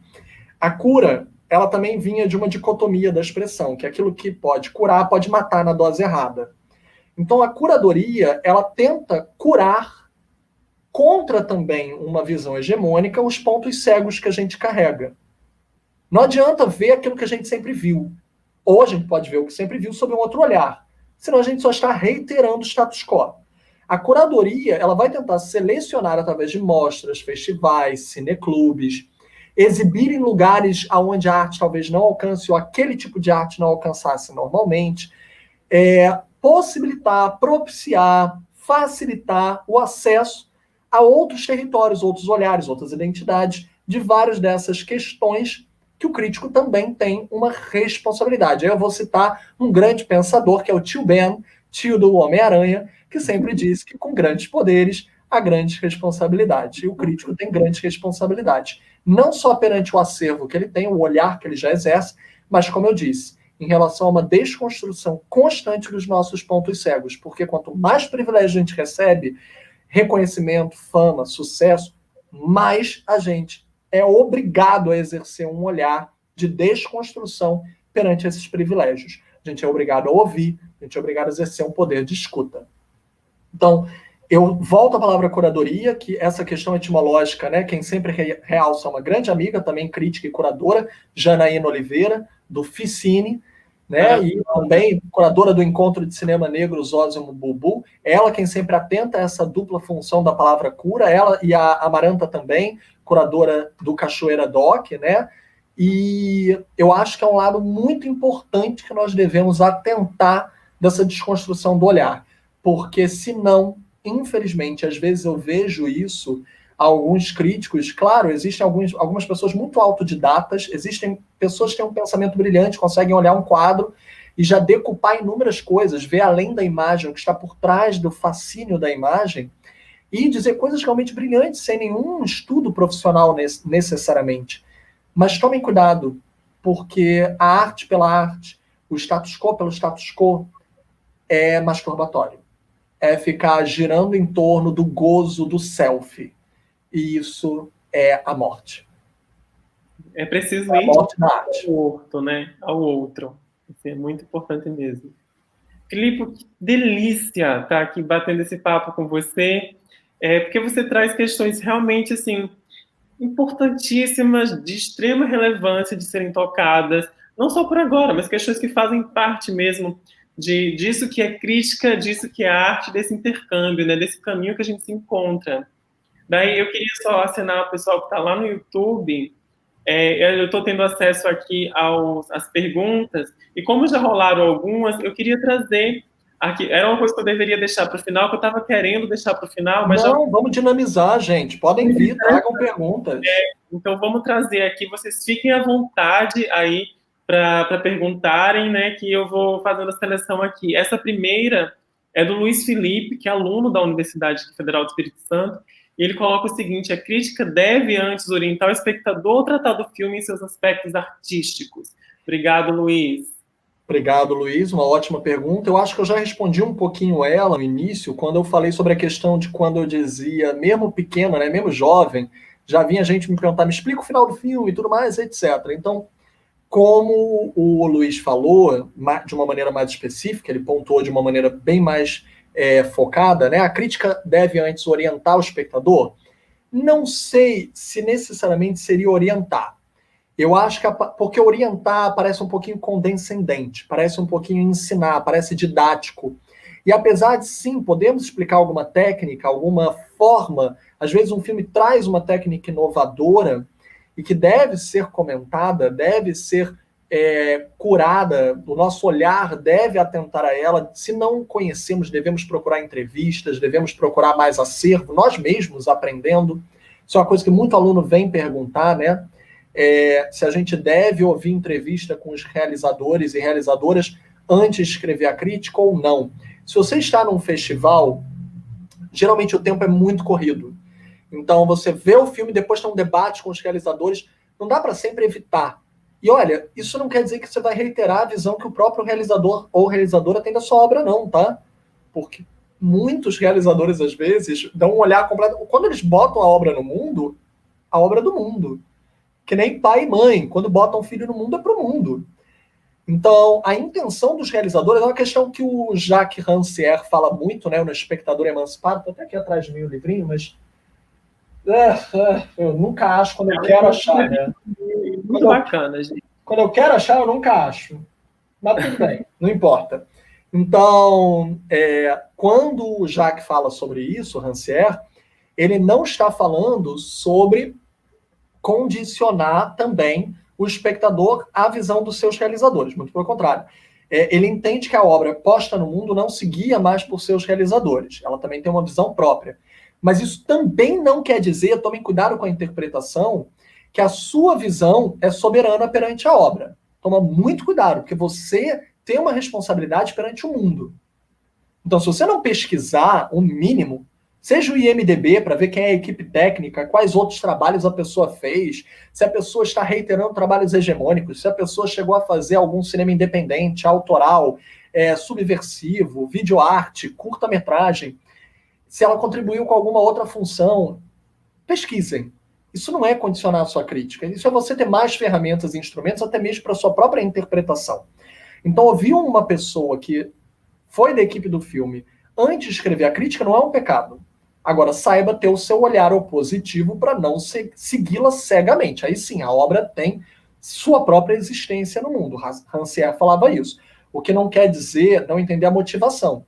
A cura, ela também vinha de uma dicotomia da expressão, que é aquilo que pode curar, pode matar na dose errada. Então, a curadoria, ela tenta curar contra também uma visão hegemônica os pontos cegos que a gente carrega. Não adianta ver aquilo que a gente sempre viu. Ou a gente pode ver o que sempre viu sob um outro olhar. Senão a gente só está reiterando o status quo. A curadoria, ela vai tentar selecionar através de mostras, festivais, cineclubes, exibir em lugares onde a arte talvez não alcance, ou aquele tipo de arte não alcançasse normalmente, possibilitar, propiciar, facilitar o acesso a outros territórios, outros olhares, outras identidades, de várias dessas questões que o crítico também tem uma responsabilidade. Aí eu vou citar um grande pensador, que é o tio Ben, tio do Homem-Aranha, que sempre diz que com grandes poderes há grandes responsabilidades. E o crítico tem grandes responsabilidades. Não só perante o acervo que ele tem, o olhar que ele já exerce, mas, como eu disse, em relação a uma desconstrução constante dos nossos pontos cegos. Porque quanto mais privilégio a gente recebe, reconhecimento, fama, sucesso, mais a gente é obrigado a exercer um olhar de desconstrução perante esses privilégios. A gente é obrigado a ouvir, a gente é obrigado a exercer um poder de escuta. Então, eu volto à palavra curadoria, que essa questão etimológica, né, quem sempre realça é uma grande amiga, também crítica e curadora, Janaína Oliveira, do Ficine, né, e também curadora do Encontro de Cinema Negro Zózimo Bubu, ela quem sempre atenta a essa dupla função da palavra cura, ela e a Amaranta também, curadora do Cachoeira Doc, né, e eu acho que é um lado muito importante que nós devemos atentar dessa desconstrução do olhar, porque senão, infelizmente, às vezes eu vejo isso, alguns críticos, claro, existem algumas pessoas muito autodidatas, existem pessoas que têm um pensamento brilhante, conseguem olhar um quadro e já decupar inúmeras coisas, ver além da imagem, o que está por trás do fascínio da imagem, e dizer coisas realmente brilhantes, sem nenhum estudo profissional necessariamente. Mas tomem cuidado, porque a arte pela arte, o status quo pelo status quo, é masturbatório. É ficar girando em torno do gozo do selfie. E isso é a morte. É preciso a ir morte da arte. ao outro, né? Ao outro. Isso é muito importante mesmo. Filipe, que delícia estar aqui batendo esse papo com você, porque você traz questões realmente, assim, importantíssimas, de extrema relevância de serem tocadas, não só por agora, mas questões que fazem parte mesmo disso que é crítica, disso que é arte, desse intercâmbio, né, desse caminho que a gente se encontra. Daí eu queria só assinar o pessoal que está lá no YouTube. Eu estou tendo acesso aqui às perguntas, e como já rolaram algumas, eu queria trazer aqui, era uma coisa que eu deveria deixar para o final, que eu estava querendo deixar para o final, mas não, vamos dinamizar, gente. Podem vir, tragam perguntas. então vamos trazer aqui, vocês fiquem à vontade aí para perguntarem, né, que eu vou fazendo a seleção aqui. Essa primeira é do Luiz Felipe, que é aluno da Universidade Federal do Espírito Santo, e ele coloca o seguinte: a crítica deve antes orientar o espectador a tratar do filme em seus aspectos artísticos. Obrigado, Luiz. Obrigado, Luiz. Uma ótima pergunta. Eu acho que eu já respondi um pouquinho ela no início, quando eu falei sobre a questão de quando eu dizia, mesmo pequeno, né, mesmo jovem, já vinha gente me perguntar, me explica o final do filme e tudo mais, etc. Então, como o Luiz falou, de uma maneira mais específica, ele pontuou de uma maneira bem mais focada, né? A crítica deve antes orientar o espectador. Não sei se necessariamente seria orientar. Eu acho que porque orientar parece um pouquinho condescendente, parece um pouquinho ensinar, parece didático. E apesar de sim, podemos explicar alguma técnica, alguma forma, às vezes um filme traz uma técnica inovadora e que deve ser comentada, deve ser curada, o nosso olhar deve atentar a ela. Se não conhecemos, devemos procurar entrevistas, devemos procurar mais acervo, nós mesmos aprendendo. Isso é uma coisa que muito aluno vem perguntar, né? Se a gente deve ouvir entrevista com os realizadores e realizadoras antes de escrever a crítica ou não. Se você está num festival, geralmente o tempo é muito corrido. Então, você vê o filme, depois tem um debate com os realizadores, não dá para sempre evitar. E olha, isso não quer dizer que você vai reiterar a visão que o próprio realizador ou realizadora tem da sua obra, não, tá? Porque muitos realizadores, às vezes, dão um olhar completo. Quando eles botam a obra no mundo, a obra é do mundo. Que nem pai e mãe, quando botam um filho no mundo, é pro mundo. Então, a intenção dos realizadores é uma questão que o Jacques Rancière fala muito, né, no Espectador Emancipado. Estou até aqui atrás de mim o livrinho, mas eu nunca acho quando eu quero achar, né? Muito bacana, gente. Quando eu quero achar, eu nunca acho. Mas tudo bem, não importa. Então, quando o Jacques fala sobre isso, Rancière, ele não está falando sobre condicionar também o espectador à visão dos seus realizadores. Muito pelo contrário. Ele entende que a obra posta no mundo não se guia mais por seus realizadores. Ela também tem uma visão própria. Mas isso também não quer dizer, tomem cuidado com a interpretação, que a sua visão é soberana perante a obra. Toma muito cuidado, porque você tem uma responsabilidade perante o mundo. Então, se você não pesquisar o mínimo, seja o IMDb para ver quem é a equipe técnica, quais outros trabalhos a pessoa fez, se a pessoa está reiterando trabalhos hegemônicos, se a pessoa chegou a fazer algum cinema independente, autoral, subversivo, videoarte, curta-metragem, se ela contribuiu com alguma outra função, pesquisem. Isso não é condicionar a sua crítica, isso é você ter mais ferramentas e instrumentos, até mesmo para a sua própria interpretação. Então, ouvir uma pessoa que foi da equipe do filme antes de escrever a crítica não é um pecado. Agora, saiba ter o seu olhar opositivo para não segui-la cegamente. Aí sim, a obra tem sua própria existência no mundo. Rancière falava isso. O que não quer dizer não entender a motivação.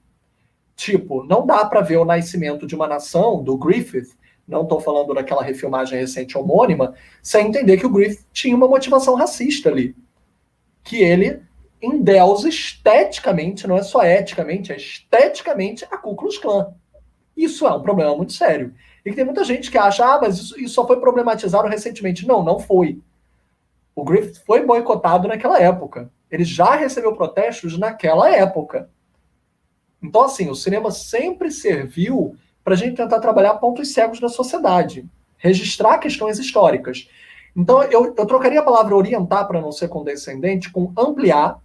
Tipo, não dá para ver o nascimento de uma nação, do Griffith, não estou falando daquela refilmagem recente homônima, sem entender que o Griffith tinha uma motivação racista ali. Que ele endeusa esteticamente, não é só eticamente, é esteticamente a Ku Klux Klan. Isso é um problema muito sério. E que tem muita gente que acha, mas isso só foi problematizado recentemente. Não, não foi. O Griffith foi boicotado naquela época. Ele já recebeu protestos naquela época. Então, assim, o cinema sempre serviu para a gente tentar trabalhar pontos cegos da sociedade, registrar questões históricas. Então, eu trocaria a palavra orientar, para não ser condescendente, com ampliar.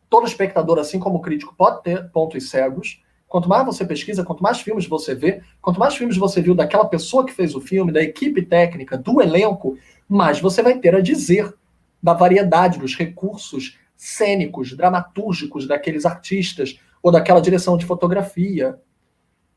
Todo espectador, assim como o crítico, pode ter pontos cegos. Quanto mais você pesquisa, quanto mais filmes você vê, quanto mais filmes você viu daquela pessoa que fez o filme, da equipe técnica, do elenco, mais você vai ter a dizer da variedade dos recursos cênicos, dramatúrgicos daqueles artistas, ou daquela direção de fotografia,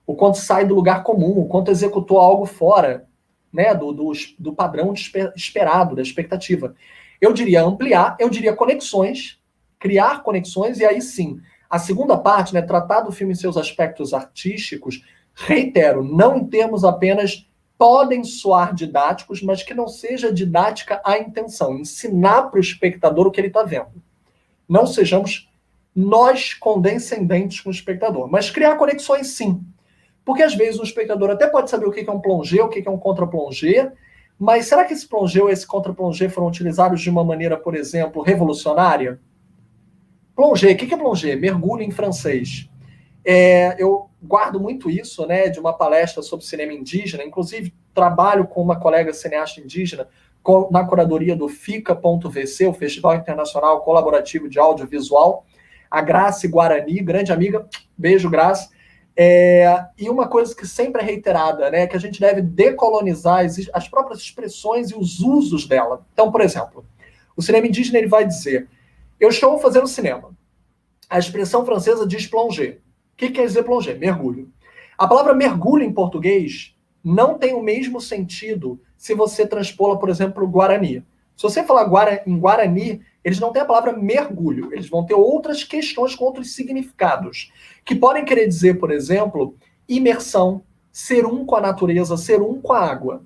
o quanto sai do lugar comum, o quanto executou algo fora, né, do padrão esperado, da expectativa. Eu diria ampliar, eu diria conexões, criar conexões, e aí sim, a segunda parte, né, tratar do filme em seus aspectos artísticos, reitero, não em termos apenas podem soar didáticos, mas que não seja didática a intenção, ensinar para o espectador o que ele está vendo. Não sejamos nós condescendentes com o espectador, mas criar conexões sim. Porque às vezes o espectador até pode saber o que é um plongé, o que é um contra-plongé, mas será que esse plongé ou esse contra-plongé foram utilizados de uma maneira, por exemplo, revolucionária? Plongé, o que é plongé? Mergulho em francês. Eu guardo muito isso, né, de uma palestra sobre cinema indígena, inclusive trabalho com uma colega cineasta indígena na curadoria do FICA.VC, o Festival Internacional Colaborativo de Audiovisual, a Grace Guarani, grande amiga, beijo Grace, e uma coisa que sempre é reiterada, né, que a gente deve decolonizar as próprias expressões e os usos dela. Então, por exemplo, o cinema indígena ele vai dizer, eu estou fazendo cinema. A expressão francesa diz plongé. O que quer dizer plongé? Mergulho. A palavra mergulho em português não tem o mesmo sentido se você transpô-la, por exemplo, para o Guarani. Se você falar em Guarani, eles não têm a palavra mergulho. Eles vão ter outras questões com outros significados, que podem querer dizer, por exemplo, imersão, ser um com a natureza, ser um com a água.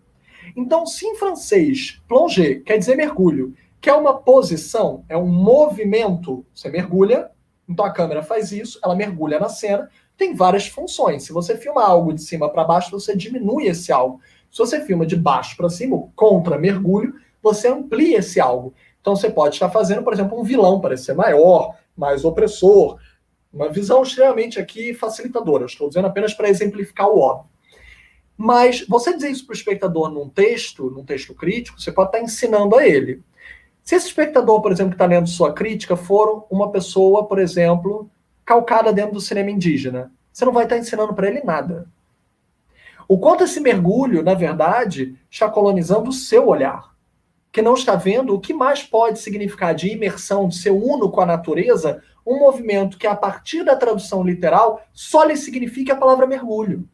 Então, se em francês, plongé quer dizer mergulho, que é uma posição, é um movimento, você mergulha, então a câmera faz isso, ela mergulha na cena, tem várias funções. Se você filma algo de cima para baixo, você diminui esse algo. Se você filma de baixo para cima, contra mergulho, você amplia esse algo. Então você pode estar fazendo, por exemplo, um vilão parecer maior, mais opressor, uma visão extremamente aqui facilitadora. Estou dizendo apenas para exemplificar o óbvio. Mas você dizer isso para o espectador num texto crítico, você pode estar ensinando a ele. Se esse espectador, por exemplo, que está lendo sua crítica, for uma pessoa, por exemplo, calcada dentro do cinema indígena, você não vai estar ensinando para ele nada. O quanto esse mergulho, na verdade, está colonizando o seu olhar, que não está vendo o que mais pode significar de imersão, de ser uno com a natureza, um movimento que, a partir da tradução literal, só lhe significa a palavra mergulho.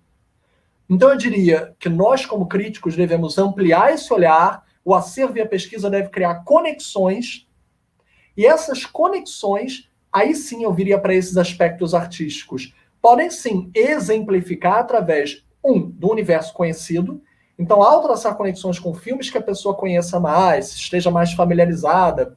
Então, eu diria que nós, como críticos, devemos ampliar esse olhar, o acervo e a pesquisa deve criar conexões, e essas conexões, aí sim eu viria para esses aspectos artísticos, podem sim exemplificar através, do universo conhecido. Então, ao traçar conexões com filmes que a pessoa conheça mais, esteja mais familiarizada,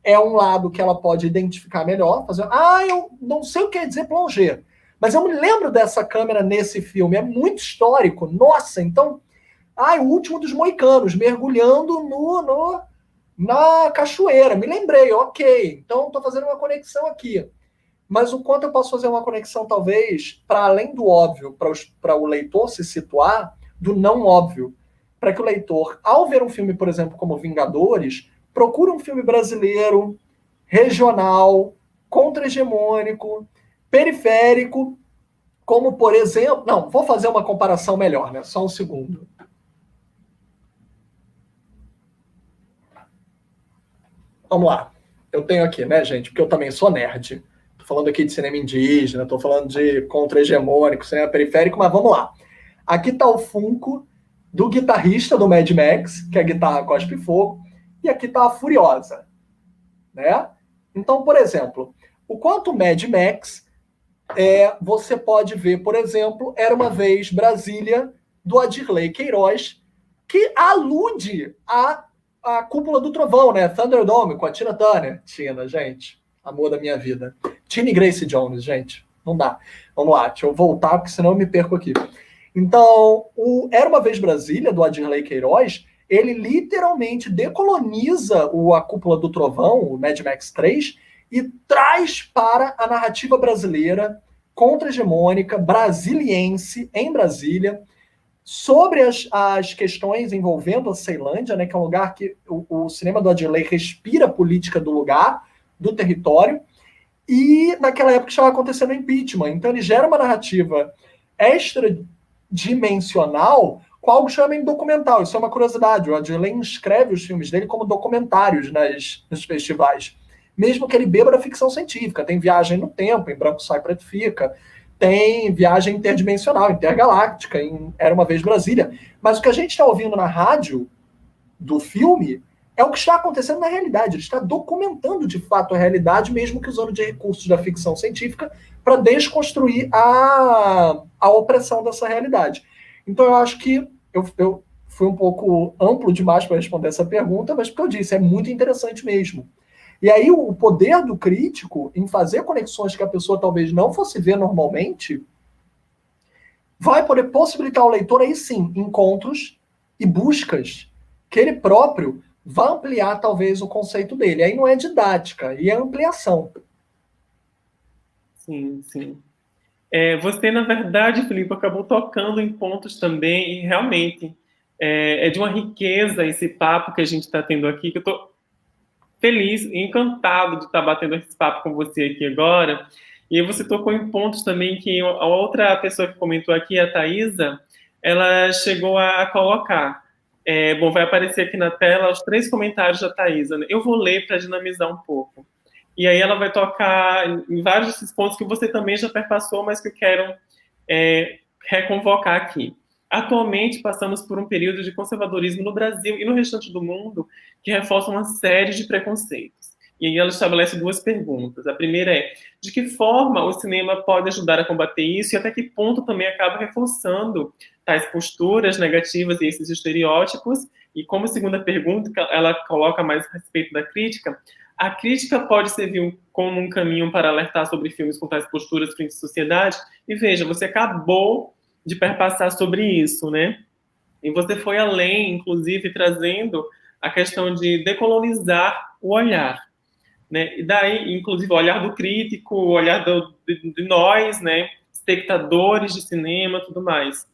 é um lado que ela pode identificar melhor, fazer, eu não sei o que quer dizer plongé, mas eu me lembro dessa câmera nesse filme, é muito histórico, nossa, então, o último dos moicanos, mergulhando na cachoeira, me lembrei, ok, então estou fazendo uma conexão aqui. Mas o quanto eu posso fazer uma conexão, talvez, para além do óbvio, para o leitor se situar, do não óbvio, para que o leitor, ao ver um filme, por exemplo, como Vingadores, procure um filme brasileiro, regional, contra-hegemônico, periférico, como, por exemplo... Não, vou fazer uma comparação melhor, né? Só um segundo. Vamos lá. Eu tenho aqui, né, gente? Porque eu também sou nerd. Tô falando aqui de cinema indígena, tô falando de contra-hegemônico, cinema periférico, mas vamos lá. Aqui tá o Funko do guitarrista do Mad Max, que é a guitarra Cospe Fogo, e aqui tá a Furiosa, né? Então, por exemplo, o quanto Mad Max você pode ver, por exemplo, Era Uma Vez Brasília, do Adirley Queiroz, que alude a Cúpula do Trovão, né? Thunderdome, com a Tina Turner. Tina, gente, amor da minha vida. Tina e Grace Jones, gente, não dá. Vamos lá, deixa eu voltar, porque senão eu me perco aqui. Então, o Era Uma Vez Brasília, do Adirley Queiroz, ele literalmente decoloniza a Cúpula do Trovão, o Mad Max 3, e traz para a narrativa brasileira, contra-hegemônica, brasiliense, em Brasília, sobre as questões envolvendo a Ceilândia, né, que é um lugar que o cinema do Adirley respira a política do lugar, do território, e naquela época estava acontecendo o impeachment. Então ele gera uma narrativa extradimensional com algo chamado documental. Isso é uma curiosidade. O Adirley inscreve os filmes dele como documentários nos festivais. Mesmo que ele beba da ficção científica. Tem Viagem no Tempo, em Branco Sai Preto Fica. Tem Viagem Interdimensional, Intergaláctica, em Era Uma Vez Brasília. Mas o que a gente está ouvindo na rádio do filme é o que está acontecendo na realidade. Ele está documentando, de fato, a realidade, mesmo que usando de recursos da ficção científica para desconstruir a opressão dessa realidade. Então, eu acho que eu fui um pouco amplo demais para responder essa pergunta, mas porque eu disse, é muito interessante mesmo. E aí o poder do crítico em fazer conexões que a pessoa talvez não fosse ver normalmente vai poder possibilitar ao leitor, aí sim, encontros e buscas que ele próprio vai ampliar talvez o conceito dele. Aí não é didática, e é ampliação. Sim, sim. Você, na verdade, Filipe, acabou tocando em pontos também, e realmente é de uma riqueza esse papo que a gente está tendo aqui, que eu estou feliz e encantado de estar batendo esse papo com você aqui agora. E você tocou em pontos também que a outra pessoa que comentou aqui, a Thaisa, ela chegou a colocar. Bom, vai aparecer aqui na tela os 3 comentários da Thaisa, né? Eu vou ler para dinamizar um pouco. E aí ela vai tocar em vários desses pontos que você também já perpassou, mas que eu quero reconvocar aqui. Atualmente, passamos por um período de conservadorismo no Brasil e no restante do mundo que reforça uma série de preconceitos. E aí ela estabelece 2 perguntas. A primeira é, de que forma o cinema pode ajudar a combater isso e até que ponto também acaba reforçando tais posturas negativas e esses estereótipos? E como segunda pergunta, ela coloca mais a respeito da crítica, a crítica pode servir como um caminho para alertar sobre filmes com tais posturas frente à sociedade? E veja, você acabou de perpassar sobre isso, né? E você foi além, inclusive, trazendo a questão de decolonizar o olhar, né? E daí, inclusive, o olhar do crítico, o olhar de nós, né? Espectadores de cinema, tudo mais.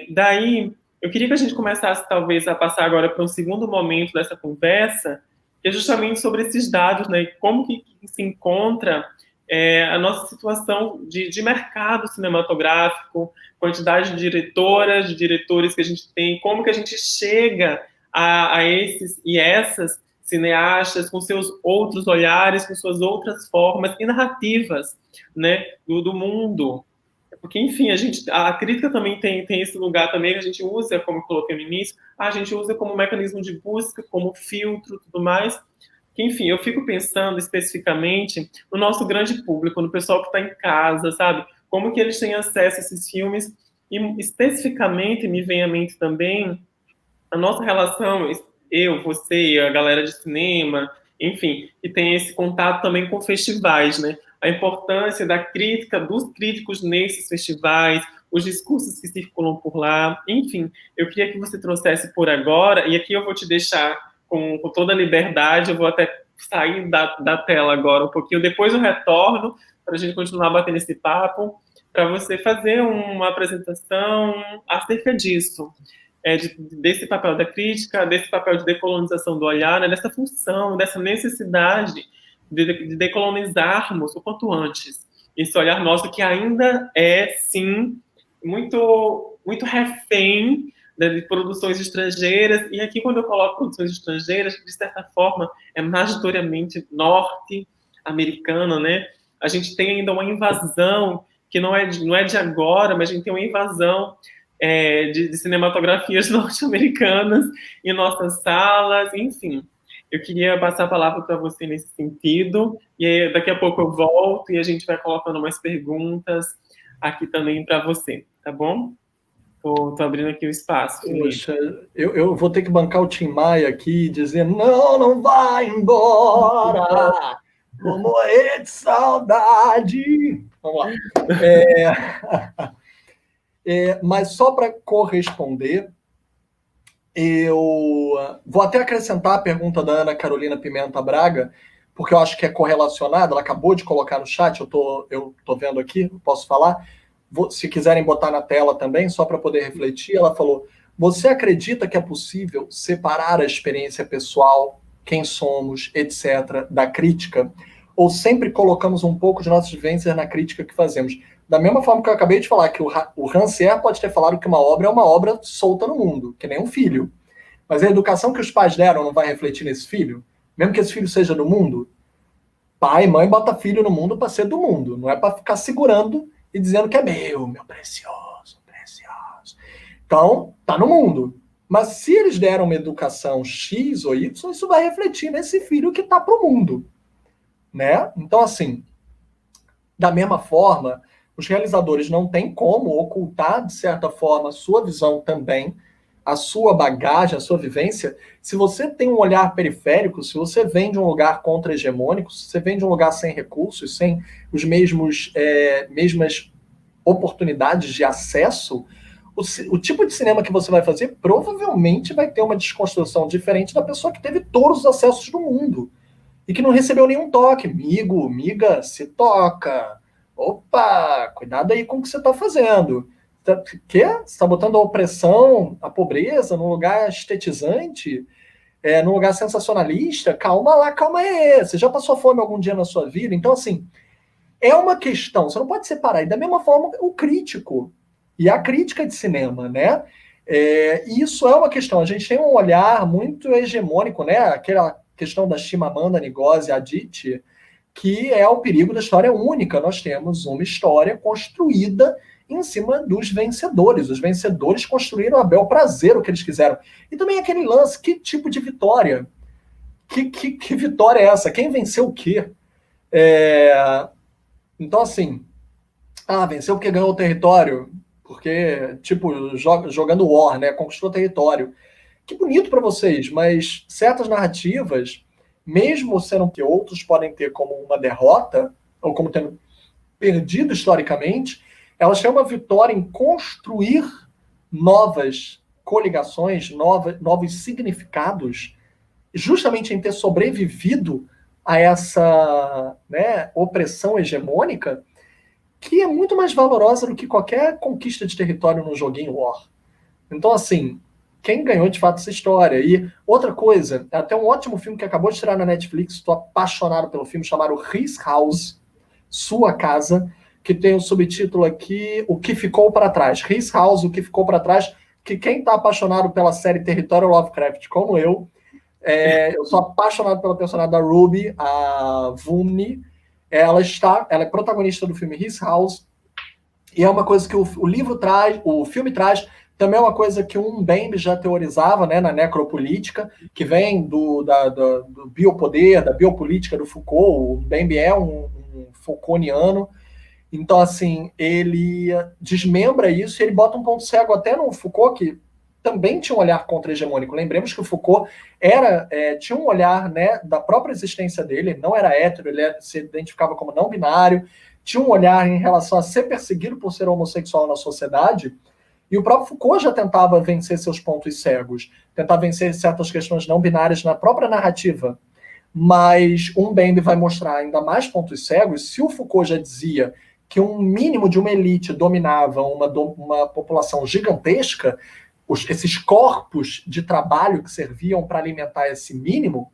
Daí, eu queria que a gente começasse, talvez, a passar agora para um segundo momento dessa conversa, que é justamente sobre esses dados, né? Como que se encontra a nossa situação de mercado cinematográfico, quantidade de diretoras, de diretores que a gente tem, como que a gente chega a esses e essas cineastas com seus outros olhares, com suas outras formas e narrativas, né, do mundo. Porque, enfim, a crítica também tem esse lugar também que a gente usa, como eu coloquei no início, a gente usa como mecanismo de busca, como filtro, tudo mais. Que, enfim, eu fico pensando especificamente no nosso grande público, no pessoal que está em casa, sabe? Como que eles têm acesso a esses filmes e, especificamente, me vem à mente também a nossa relação, eu, você, a galera de cinema, enfim, e tem esse contato também com festivais, né? A importância da crítica, dos críticos nesses festivais, os discursos que circulam por lá, enfim, eu queria que você trouxesse por agora, e aqui eu vou te deixar com toda a liberdade, eu vou até sair da tela agora um pouquinho, depois eu retorno para a gente continuar batendo esse papo, para você fazer uma apresentação acerca disso, desse papel da crítica, desse papel de decolonização do olhar, né, dessa função, dessa necessidade de decolonizarmos o quanto antes esse olhar nosso que ainda é, sim, muito refém, né, de produções estrangeiras, e aqui quando eu coloco produções estrangeiras, de certa forma, é majoritariamente norte-americana, né? A gente tem ainda uma invasão que não é de agora, mas a gente tem uma invasão de cinematografias norte-americanas em nossas salas, enfim. Eu queria passar a palavra para você nesse sentido, e aí, daqui a pouco eu volto e a gente vai colocando mais perguntas aqui também para você, tá bom? Tô abrindo aqui o espaço, Felipe. Poxa, eu vou ter que bancar o Tim Maia aqui, dizendo, não vai embora, vou morrer de saudade. Vamos lá. Mas só para corresponder, eu vou até acrescentar a pergunta da Ana Carolina Pimenta Braga, porque eu acho que é correlacionada, ela acabou de colocar no chat, eu tô vendo aqui, posso falar? Se quiserem botar na tela também, só para poder refletir, ela falou, você acredita que é possível separar a experiência pessoal, quem somos, etc., da crítica? Ou sempre colocamos um pouco de nossas vivências na crítica que fazemos? Da mesma forma que eu acabei de falar, que o Rancière pode ter falado que uma obra é uma obra solta no mundo, que nem um filho. Mas a educação que os pais deram não vai refletir nesse filho? Mesmo que esse filho seja do mundo? Pai e mãe bota filho no mundo para ser do mundo, não é para ficar segurando e dizendo que é meu precioso, precioso. Então, tá no mundo. Mas se eles deram uma educação X ou Y, isso vai refletir nesse filho que tá pro mundo, né? Então, assim, da mesma forma, os realizadores não têm como ocultar, de certa forma, a sua visão também. a sua bagagem, a sua vivência, se você tem um olhar periférico, se você vem de um lugar contra-hegemônico, se você vem de um lugar sem recursos, sem os mesmas oportunidades de acesso, o tipo de cinema que você vai fazer provavelmente vai ter uma desconstrução diferente da pessoa que teve todos os acessos do mundo e que não recebeu nenhum toque. Miga, se toca. Opa, cuidado aí com o que você está fazendo. Quê? Você está botando a opressão, a pobreza num lugar estetizante, num lugar sensacionalista? Calma lá, calma aí. Você já passou fome algum dia na sua vida? Então, assim, é uma questão, você não pode separar. E da mesma forma, o crítico e a crítica de cinema, né? Isso é uma questão. A gente tem um olhar muito hegemônico, né? Aquela questão da Chimamanda Ngozi Adichie, que é o perigo da história única. Nós temos uma história construída em cima dos vencedores. Os vencedores construíram a bel prazer o que eles quiseram. E também aquele lance, que tipo de vitória? Que vitória é essa? Quem venceu o quê? Então, assim, venceu porque ganhou o território, porque, tipo, jogando War, né? Conquistou o território. Que bonito para vocês, mas certas narrativas, mesmo sendo que outros podem ter como uma derrota, ou como tendo perdido historicamente, elas têm uma vitória em construir novas coligações, novos significados, justamente em ter sobrevivido a essa, né, opressão hegemônica, que é muito mais valorosa do que qualquer conquista de território no joguinho War. Então, assim, quem ganhou de fato essa história? E outra coisa, até um ótimo filme que acabou de estrear na Netflix, estou apaixonado pelo filme, chamado His House, Sua Casa, que tem o subtítulo aqui, O Que Ficou para Trás. His House, O Que Ficou para Trás, que quem está apaixonado pela série Território Lovecraft, como eu sou apaixonado pela personagem da Ruby, a Vumni. Ela é protagonista do filme His House, e é uma coisa que o livro traz, o filme traz, também é uma coisa que Mbembe já teorizava, né, na necropolítica, que vem do biopoder, da biopolítica do Foucault. O Mbembe é um Foucaultiano. Então, assim, ele desmembra isso e ele bota um ponto cego até no Foucault, que também tinha um olhar contra-hegemônico. Lembremos que o Foucault tinha um olhar, né, da própria existência dele, ele não era hétero, ele se identificava como não binário, tinha um olhar em relação a ser perseguido por ser homossexual na sociedade, e o próprio Foucault já tentava vencer seus pontos cegos, tentava vencer certas questões não binárias na própria narrativa. Mas Mbembe vai mostrar ainda mais pontos cegos. Se o Foucault já dizia que um mínimo de uma elite dominava uma população gigantesca, esses corpos de trabalho que serviam para alimentar esse mínimo,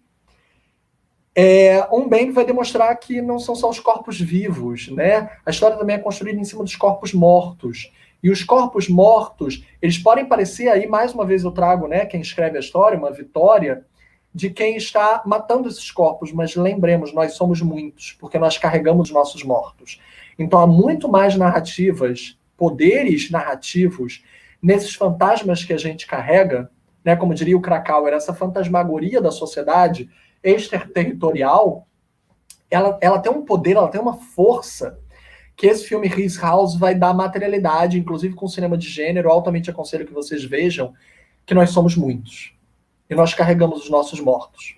Mbembe vai demonstrar que não são só os corpos vivos, né? A história também é construída em cima dos corpos mortos. E os corpos mortos, eles podem parecer, aí mais uma vez eu trago, né, quem escreve a história, uma vitória de quem está matando esses corpos, mas lembremos, nós somos muitos, porque nós carregamos nossos mortos. Então há muito mais narrativas, poderes narrativos, nesses fantasmas que a gente carrega, né, como diria o Krakauer, essa fantasmagoria da sociedade extraterritorial, ela tem um poder, ela tem uma força, que esse filme His House vai dar materialidade, inclusive com cinema de gênero. Altamente aconselho que vocês vejam que nós somos muitos. E nós carregamos os nossos mortos.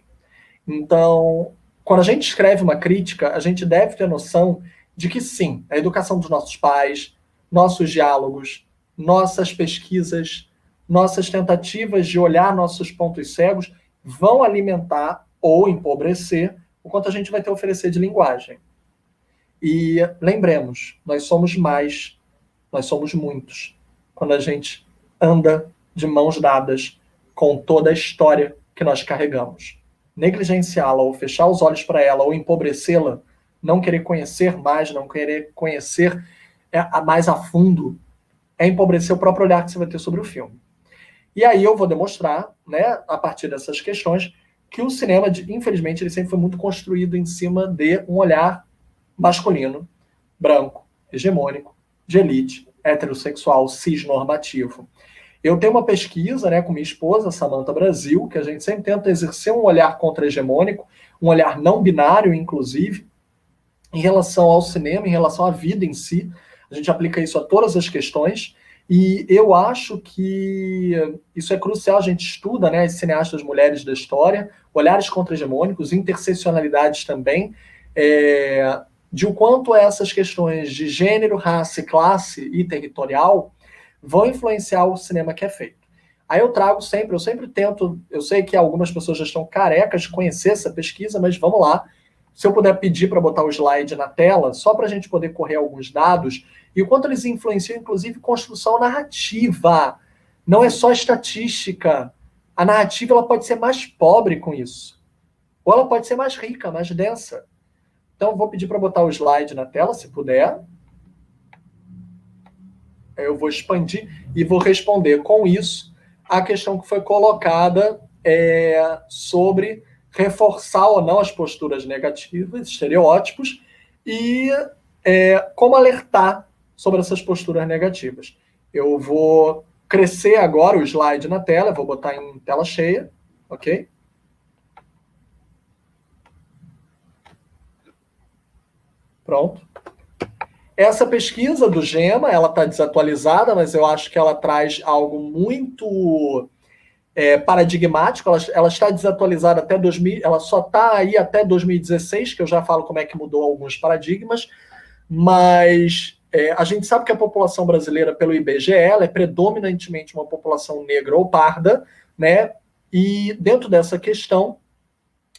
Então, quando a gente escreve uma crítica, a gente deve ter noção de que sim, a educação dos nossos pais, nossos diálogos, nossas pesquisas, nossas tentativas de olhar nossos pontos cegos vão alimentar ou empobrecer o quanto a gente vai ter a oferecer de linguagem. E lembremos, nós somos mais, nós somos muitos, quando a gente anda de mãos dadas com toda a história que nós carregamos. Negligenciá-la, ou fechar os olhos para ela, ou empobrecê-la, não querer conhecer mais, não querer conhecer mais a fundo, é empobrecer o próprio olhar que você vai ter sobre o filme. E aí eu vou demonstrar, né, a partir dessas questões, que o cinema, infelizmente, ele sempre foi muito construído em cima de um olhar masculino, branco, hegemônico, de elite, heterossexual, cisnormativo. Eu tenho uma pesquisa, né, com minha esposa, Samantha Brasil, que a gente sempre tenta exercer um olhar contra-hegemônico, um olhar não binário, inclusive, em relação ao cinema, em relação à vida em si. A gente aplica isso a todas as questões. E eu acho que isso é crucial, a gente estuda, né, as cineastas mulheres da história, olhares contra-hegemônicos, interseccionalidades também, de o quanto essas questões de gênero, raça, classe e territorial vão influenciar o cinema que é feito. Aí eu sempre tento, eu sei que algumas pessoas já estão carecas de conhecer essa pesquisa, mas vamos lá. Se eu puder pedir para botar o slide na tela, só para a gente poder correr alguns dados, e o quanto eles influenciam, inclusive, construção narrativa. Não é só estatística. A narrativa ela pode ser mais pobre com isso. Ou ela pode ser mais rica, mais densa. Então, vou pedir para botar o slide na tela, se puder. Eu vou expandir e vou responder com isso a questão que foi colocada sobre reforçar ou não as posturas negativas, estereótipos, e como alertar sobre essas posturas negativas. Eu vou crescer agora o slide na tela, vou botar em tela cheia, ok? Pronto. Essa pesquisa do GEMA, ela está desatualizada, mas eu acho que ela traz algo muito paradigmático. Ela está desatualizada até 2000, ela só está aí até 2016, que eu já falo como é que mudou alguns paradigmas, mas a gente sabe que a população brasileira, pelo IBGE, ela é predominantemente uma população negra ou parda, né? E dentro dessa questão,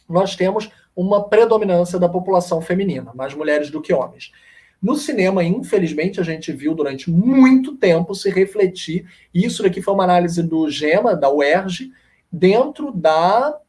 nós temos uma predominância da população feminina, mais mulheres do que homens. No cinema, infelizmente, a gente viu durante muito tempo se refletir, e isso daqui foi uma análise do GEMA, da UERJ, dentro da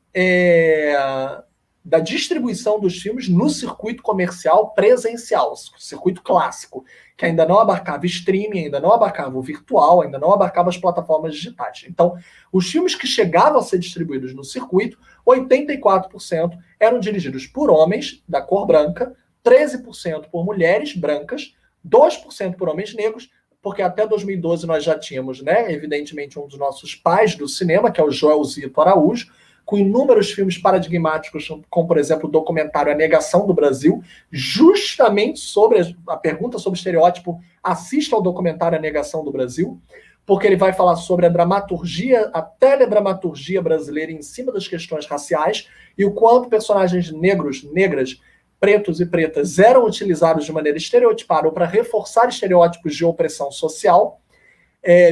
distribuição dos filmes no circuito comercial presencial, circuito clássico, que ainda não abarcava streaming, ainda não abarcava o virtual, ainda não abarcava as plataformas digitais. Então, os filmes que chegavam a ser distribuídos no circuito, 84% eram dirigidos por homens da cor branca, 13% por mulheres brancas, 2% por homens negros, porque até 2012 nós já tínhamos, né, evidentemente, um dos nossos pais do cinema, que é o Joelzito Araújo, com inúmeros filmes paradigmáticos, como, por exemplo, o documentário A Negação do Brasil, justamente sobre a pergunta sobre estereótipo. Assista ao documentário A Negação do Brasil, porque ele vai falar sobre a dramaturgia, a teledramaturgia brasileira em cima das questões raciais e o quanto personagens negros, negras, pretos e pretas eram utilizados de maneira estereotipada ou para reforçar estereótipos de opressão social.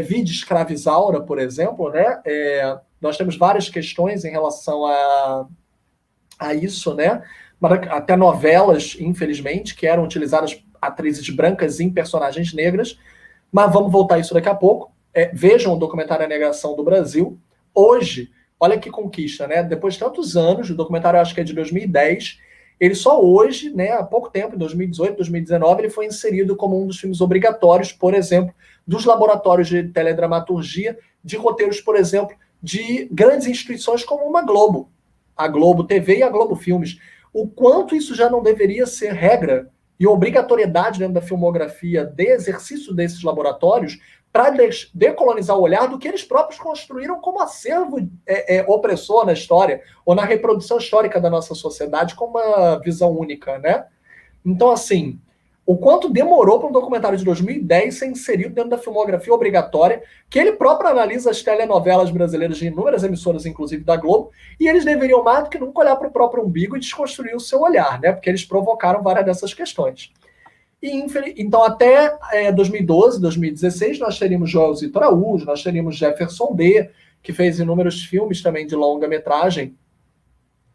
Vide Escravizaura, por exemplo, né? Nós temos várias questões em relação a isso, né? Até novelas, infelizmente, que eram utilizadas atrizes brancas em personagens negras, mas vamos voltar a isso daqui a pouco. Vejam o documentário A Negação do Brasil. Hoje, olha que conquista, né? Depois de tantos anos, o documentário acho que é de 2010, ele só hoje, né, há pouco tempo, em 2018, 2019, ele foi inserido como um dos filmes obrigatórios, por exemplo, dos laboratórios de teledramaturgia, de roteiros, por exemplo, de grandes instituições como uma Globo, a Globo TV e a Globo Filmes. O quanto isso já não deveria ser regra e obrigatoriedade dentro da filmografia de exercício desses laboratórios para decolonizar o olhar do que eles próprios construíram como acervo opressor na história, ou na reprodução histórica da nossa sociedade com uma visão única, né? Então, assim, o quanto demorou para um documentário de 2010 ser inserido dentro da filmografia obrigatória, que ele próprio analisa as telenovelas brasileiras de inúmeras emissoras, inclusive da Globo, e eles deveriam mais do que nunca olhar para o próprio umbigo e desconstruir o seu olhar, né? Porque eles provocaram várias dessas questões. Então, até 2012, 2016, nós teríamos Joelzito Araújo, nós teríamos Jefferson D., que fez inúmeros filmes também de longa-metragem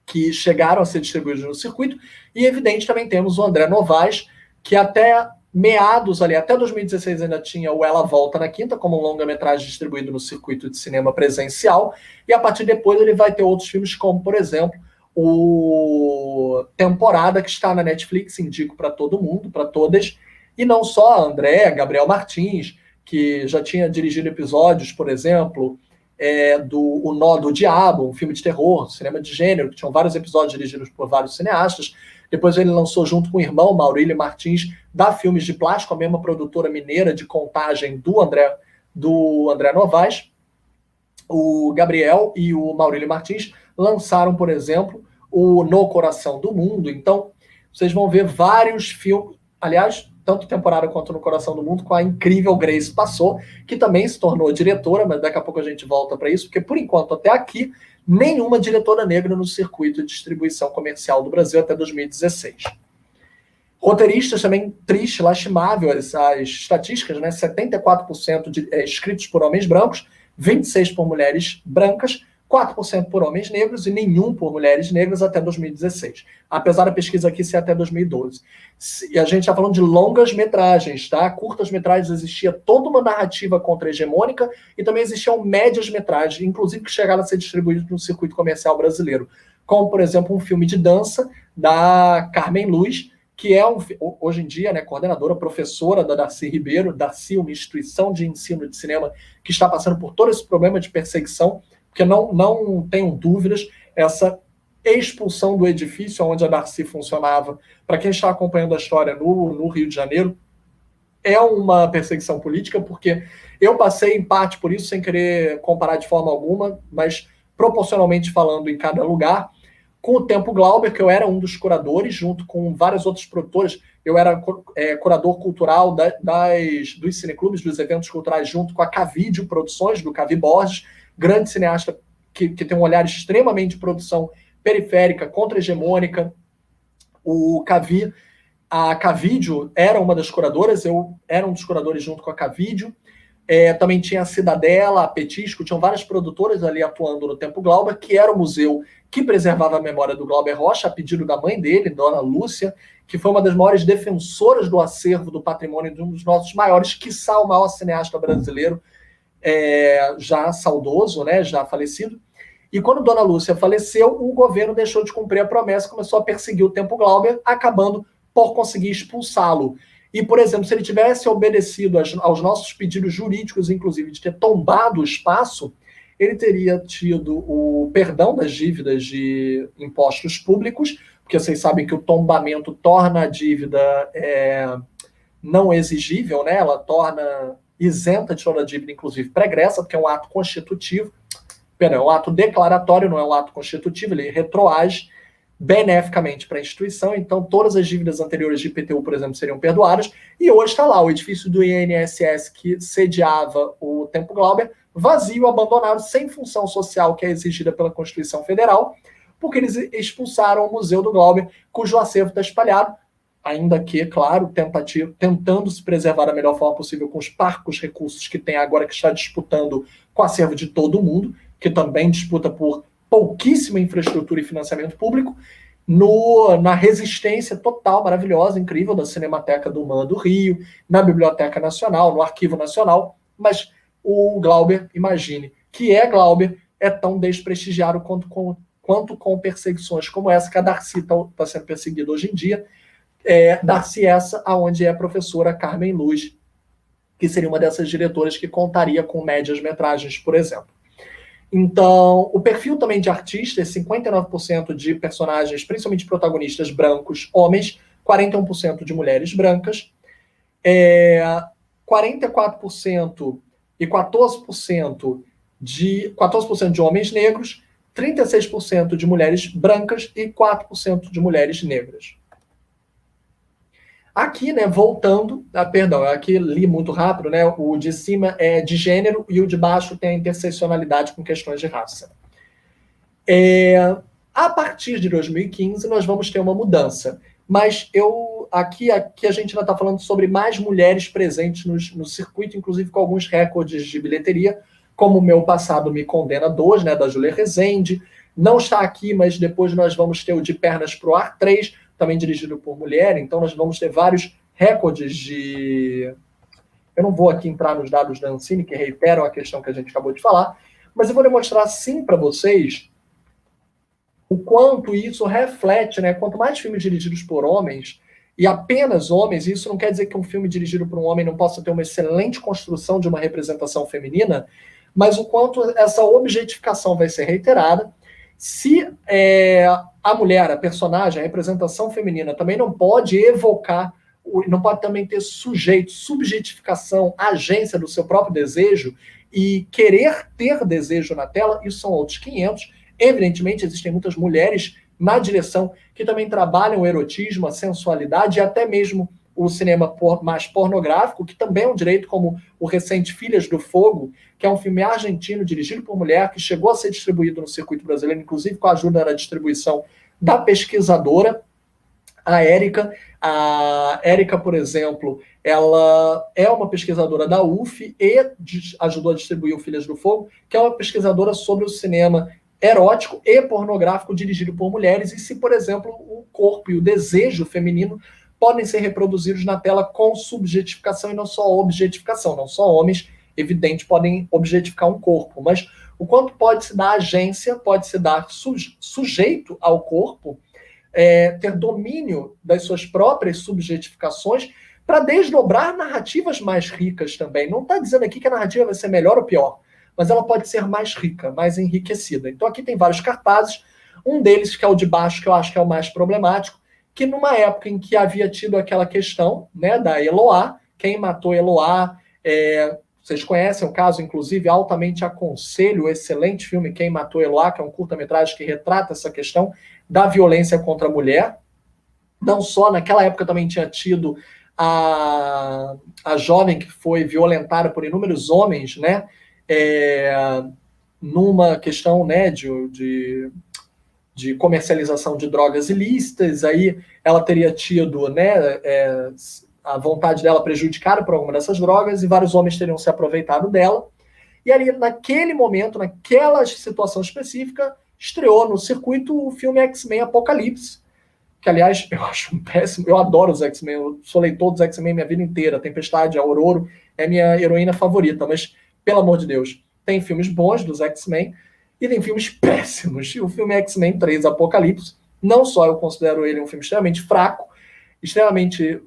que chegaram a ser distribuídos no circuito, e, evidente, também temos o André Novaes, que até meados ali, até 2016 ainda tinha o Ela Volta na Quinta, como um longa-metragem distribuído no circuito de cinema presencial, e a partir de depois ele vai ter outros filmes, como, por exemplo, o Temporada, que está na Netflix, indico para todo mundo, para todas, e não só André, Gabriel Martins, que já tinha dirigido episódios, por exemplo, do O Nó do Diabo, um filme de terror, cinema de gênero, que tinham vários episódios dirigidos por vários cineastas. Depois ele lançou junto com o irmão, Maurílio Martins, da Filmes de Plástico, a mesma produtora mineira de Contagem do André Novaes. O Gabriel e o Maurílio Martins lançaram, por exemplo, o No Coração do Mundo. Então, vocês vão ver vários filmes. Aliás, tanto temporada quanto no Coração do Mundo, com a incrível Grace Passou, que também se tornou diretora, mas daqui a pouco a gente volta para isso, porque por enquanto, até aqui, nenhuma diretora negra no circuito de distribuição comercial do Brasil até 2016. Roteiristas também, triste, lastimável as estatísticas, né? 74% escritos por homens brancos, 26% por mulheres brancas, 4% por homens negros e nenhum por mulheres negras até 2016. Apesar da pesquisa aqui ser até 2012. E a gente está falando de longas metragens, tá? Curtas metragens existia toda uma narrativa contra-hegemônica e também existiam médias metragens, inclusive que chegaram a ser distribuídos no circuito comercial brasileiro. Como, por exemplo, um filme de dança da Carmen Luz, que é, hoje em dia, né, coordenadora, professora da Darcy Ribeiro. Darcy, uma instituição de ensino de cinema que está passando por todo esse problema de perseguição, porque não tenham dúvidas, essa expulsão do edifício onde a Darcy funcionava, para quem está acompanhando a história no Rio de Janeiro, é uma perseguição política, porque eu passei em parte por isso, sem querer comparar de forma alguma, mas proporcionalmente falando em cada lugar. Com o Tempo Glauber, que eu era um dos curadores, junto com várias outras produtoras, eu era curador cultural dos cineclubes, dos eventos culturais, junto com a Cavídeo Produções, do Cavi Borges, grande cineasta que tem um olhar extremamente de produção periférica, contra-hegemônica. A Cavídeo era uma das curadoras, eu era um dos curadores junto com a Cavídeo. Também tinha a Cidadela, a Petisco, tinham várias produtoras ali atuando no Tempo Glauber, que era o museu que preservava a memória do Glauber Rocha, a pedido da mãe dele, Dona Lúcia, que foi uma das maiores defensoras do acervo do patrimônio de um dos nossos maiores, quiçá o maior cineasta brasileiro, já saudoso, né, já falecido. E quando Dona Lúcia faleceu, o governo deixou de cumprir a promessa, começou a perseguir o Tempo Glauber, acabando por conseguir expulsá-lo. E, por exemplo, se ele tivesse obedecido aos nossos pedidos jurídicos, inclusive de ter tombado o espaço, ele teria tido o perdão das dívidas de impostos públicos, porque vocês sabem que o tombamento torna a dívida não exigível, né? Ela torna isenta de toda a dívida, inclusive pregressa, porque é um ato constitutivo, é um ato declaratório, não é um ato constitutivo, ele retroage beneficamente para a instituição, então todas as dívidas anteriores de IPTU, por exemplo, seriam perdoadas, e hoje está lá o edifício do INSS que sediava o Tempo Glauber, vazio, abandonado, sem função social que é exigida pela Constituição Federal, porque eles expulsaram o Museu do Glauber, cujo acervo está espalhado, ainda que, claro, tentando se preservar da melhor forma possível com os parcos recursos que tem agora, que está disputando com o acervo de todo mundo, que também disputa por pouquíssima infraestrutura e financiamento público, na resistência total, maravilhosa, incrível da Cinemateca do MAN do Rio, na Biblioteca Nacional, no Arquivo Nacional, mas o Glauber, imagine, que Glauber, é tão desprestigiado quanto com perseguições como essa, que a Darcy está sendo perseguida hoje em dia, Darcy essa, onde é a professora Carmen Luz, que seria uma dessas diretoras que contaria com médias metragens, por exemplo. Então, o perfil também de artistas, 59% de personagens, principalmente protagonistas brancos, homens, 41% de mulheres brancas, 44% e 14% de homens negros, 36% de mulheres brancas e 4% de mulheres negras. Aqui, né, voltando, perdão, aqui li muito rápido, né, o de cima é de gênero e o de baixo tem a interseccionalidade com questões de raça. A partir de 2015 nós vamos ter uma mudança, mas aqui a gente ainda está falando sobre mais mulheres presentes no circuito, inclusive com alguns recordes de bilheteria, como O Meu Passado Me Condena 2, né, da Júlia Rezende. Não está aqui, mas depois nós vamos ter o De Pernas pro Ar 3, também dirigido por mulher, então nós vamos ter vários recordes de... Eu não vou aqui entrar nos dados da Ancine, que reiteram a questão que a gente acabou de falar, mas eu vou demonstrar sim para vocês o quanto isso reflete, né? Quanto mais filmes dirigidos por homens, e apenas homens, isso não quer dizer que um filme dirigido por um homem não possa ter uma excelente construção de uma representação feminina, mas o quanto essa objetificação vai ser reiterada. Se a mulher, a personagem, a representação feminina também não pode evocar, não pode também ter sujeito, subjetificação, agência do seu próprio desejo e querer ter desejo na tela, isso são outros 500. Evidentemente, existem muitas mulheres na direção que também trabalham o erotismo, a sensualidade e até mesmo o cinema mais pornográfico, que também é um direito, como o recente Filhas do Fogo, que é um filme argentino dirigido por mulher, que chegou a ser distribuído no circuito brasileiro, inclusive com a ajuda na distribuição da pesquisadora, a Érica. A Érica, por exemplo, ela é uma pesquisadora da UF e ajudou a distribuir o Filhas do Fogo, que é uma pesquisadora sobre o cinema erótico e pornográfico dirigido por mulheres, e se, por exemplo, o corpo e o desejo feminino podem ser reproduzidos na tela com subjetificação e não só objetificação. Não só homens, evidente, podem objetificar um corpo, mas o quanto pode se dar agência, pode se dar sujeito ao corpo, ter domínio das suas próprias subjetificações para desdobrar narrativas mais ricas também. Não está dizendo aqui que a narrativa vai ser melhor ou pior, mas ela pode ser mais rica, mais enriquecida. Então aqui tem vários cartazes, um deles, que é o de baixo, que eu acho que é o mais problemático, que numa época em que havia tido aquela questão, né, da Eloá, quem matou Eloá, vocês conhecem o caso, inclusive, altamente aconselho o excelente filme Quem Matou Eloá, que é um curta-metragem que retrata essa questão da violência contra a mulher. Não só, naquela época também tinha tido a jovem que foi violentada por inúmeros homens, né, numa questão, né, de comercialização de drogas ilícitas. Aí ela teria tido, né, a vontade dela prejudicada por alguma dessas drogas, e vários homens teriam se aproveitado dela. E ali, naquele momento, naquela situação específica, estreou no circuito o filme X-Men Apocalipse, que, aliás, eu acho péssimo. Eu adoro os X-Men, eu sou leitor dos X-Men minha vida inteira. A Tempestade, a Aurora é minha heroína favorita, mas, pelo amor de Deus, tem filmes bons dos X-Men e tem filmes péssimos. E o filme X-Men 3 Apocalipse, não só eu considero ele um filme extremamente fraco, extremamente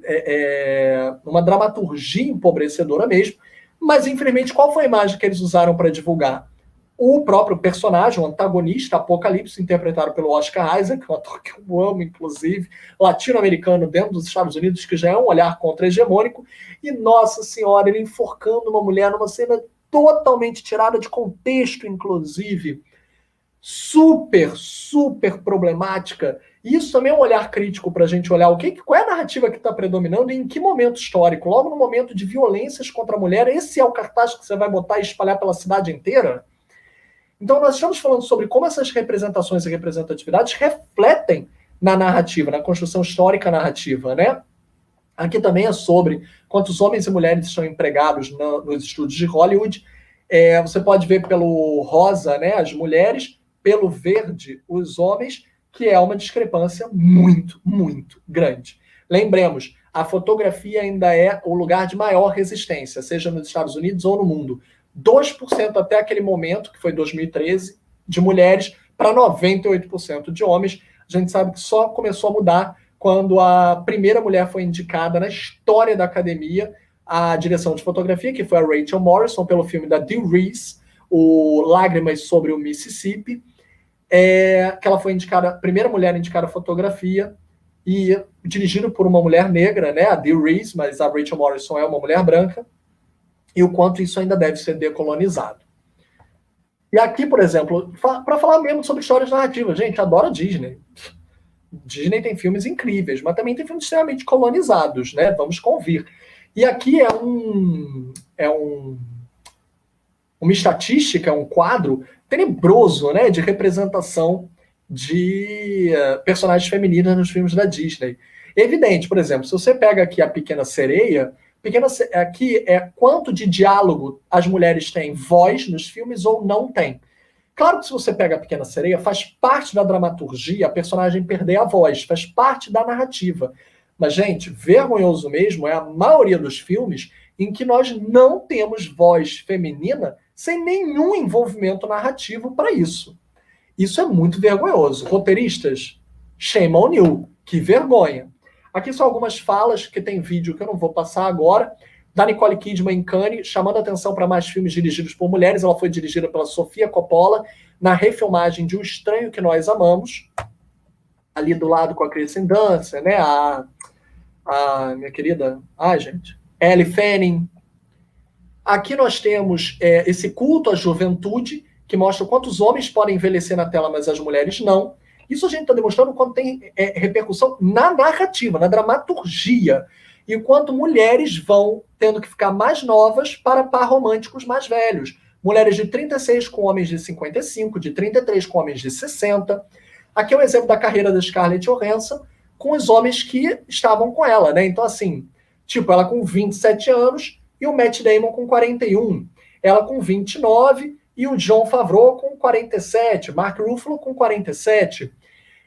uma dramaturgia empobrecedora mesmo, mas, infelizmente, qual foi a imagem que eles usaram para divulgar? O próprio personagem, o antagonista, Apocalipse, interpretado pelo Oscar Isaac, um ator que eu amo, inclusive, latino-americano dentro dos Estados Unidos, que já é um olhar contra-hegemônico, e, nossa senhora, ele enforcando uma mulher numa cena totalmente tirada de contexto, inclusive, super, super problemática. Isso também é um olhar crítico para a gente olhar qual é a narrativa que está predominando e em que momento histórico. Logo no momento de violências contra a mulher, esse é o cartaz que você vai botar e espalhar pela cidade inteira? Então nós estamos falando sobre como essas representações e representatividades refletem na narrativa, na construção histórica narrativa, né? Aqui também é sobre quantos homens e mulheres estão empregados nos estúdios de Hollywood. Você pode ver pelo rosa, né, as mulheres, pelo verde os homens, que é uma discrepância muito, muito grande. Lembremos, a fotografia ainda é o lugar de maior resistência, seja nos Estados Unidos ou no mundo. 2% até aquele momento, que foi 2013, de mulheres para 98% de homens. A gente sabe que só começou a mudar quando a primeira mulher foi indicada na história da academia à direção de fotografia, que foi a Rachel Morrison, pelo filme da Dee Reese, o Lágrimas sobre o Mississippi, que ela foi indicada, a primeira mulher indicada a fotografia, e dirigido por uma mulher negra, né, a Dee Reese, mas a Rachel Morrison é uma mulher branca, e o quanto isso ainda deve ser decolonizado. E aqui, por exemplo, para falar mesmo sobre histórias narrativas, gente, adoro a Disney. Disney tem filmes incríveis, mas também tem filmes extremamente colonizados, né? Vamos convir. E aqui uma estatística, um quadro tenebroso, né, de representação de personagens femininas nos filmes da Disney. É evidente, por exemplo, se você pega aqui a Pequena Sereia, aqui é quanto de diálogo as mulheres têm voz nos filmes ou não têm. Claro que se você pega a Pequena Sereia, faz parte da dramaturgia a personagem perder a voz, faz parte da narrativa. Mas, gente, vergonhoso mesmo é a maioria dos filmes em que nós não temos voz feminina sem nenhum envolvimento narrativo para isso. Isso é muito vergonhoso. Roteiristas, shame on you. Que vergonha. Aqui são algumas falas, que tem vídeo que eu não vou passar agora, da Nicole Kidman em Cannes, chamando a atenção para mais filmes dirigidos por mulheres. Ela foi dirigida pela Sofia Coppola, na refilmagem de O Estranho que Nós Amamos, ali do lado com a Kristen Dunst, né? A minha querida... gente... Elle Fanning. Aqui nós temos esse culto à juventude, que mostra quantos homens podem envelhecer na tela, mas as mulheres não. Isso a gente está demonstrando quando tem repercussão na narrativa, na dramaturgia. e quanto mulheres vão tendo que ficar mais novas para par românticos mais velhos. Mulheres de 36 com homens de 55, de 33 com homens de 60. Aqui é um exemplo da carreira da Scarlett Johansson com os homens que estavam com ela, né? Então, assim, tipo, ela com 27 anos e o Matt Damon com 41. Ela com 29 e o Jon Favreau com 47. Mark Ruffalo com 47.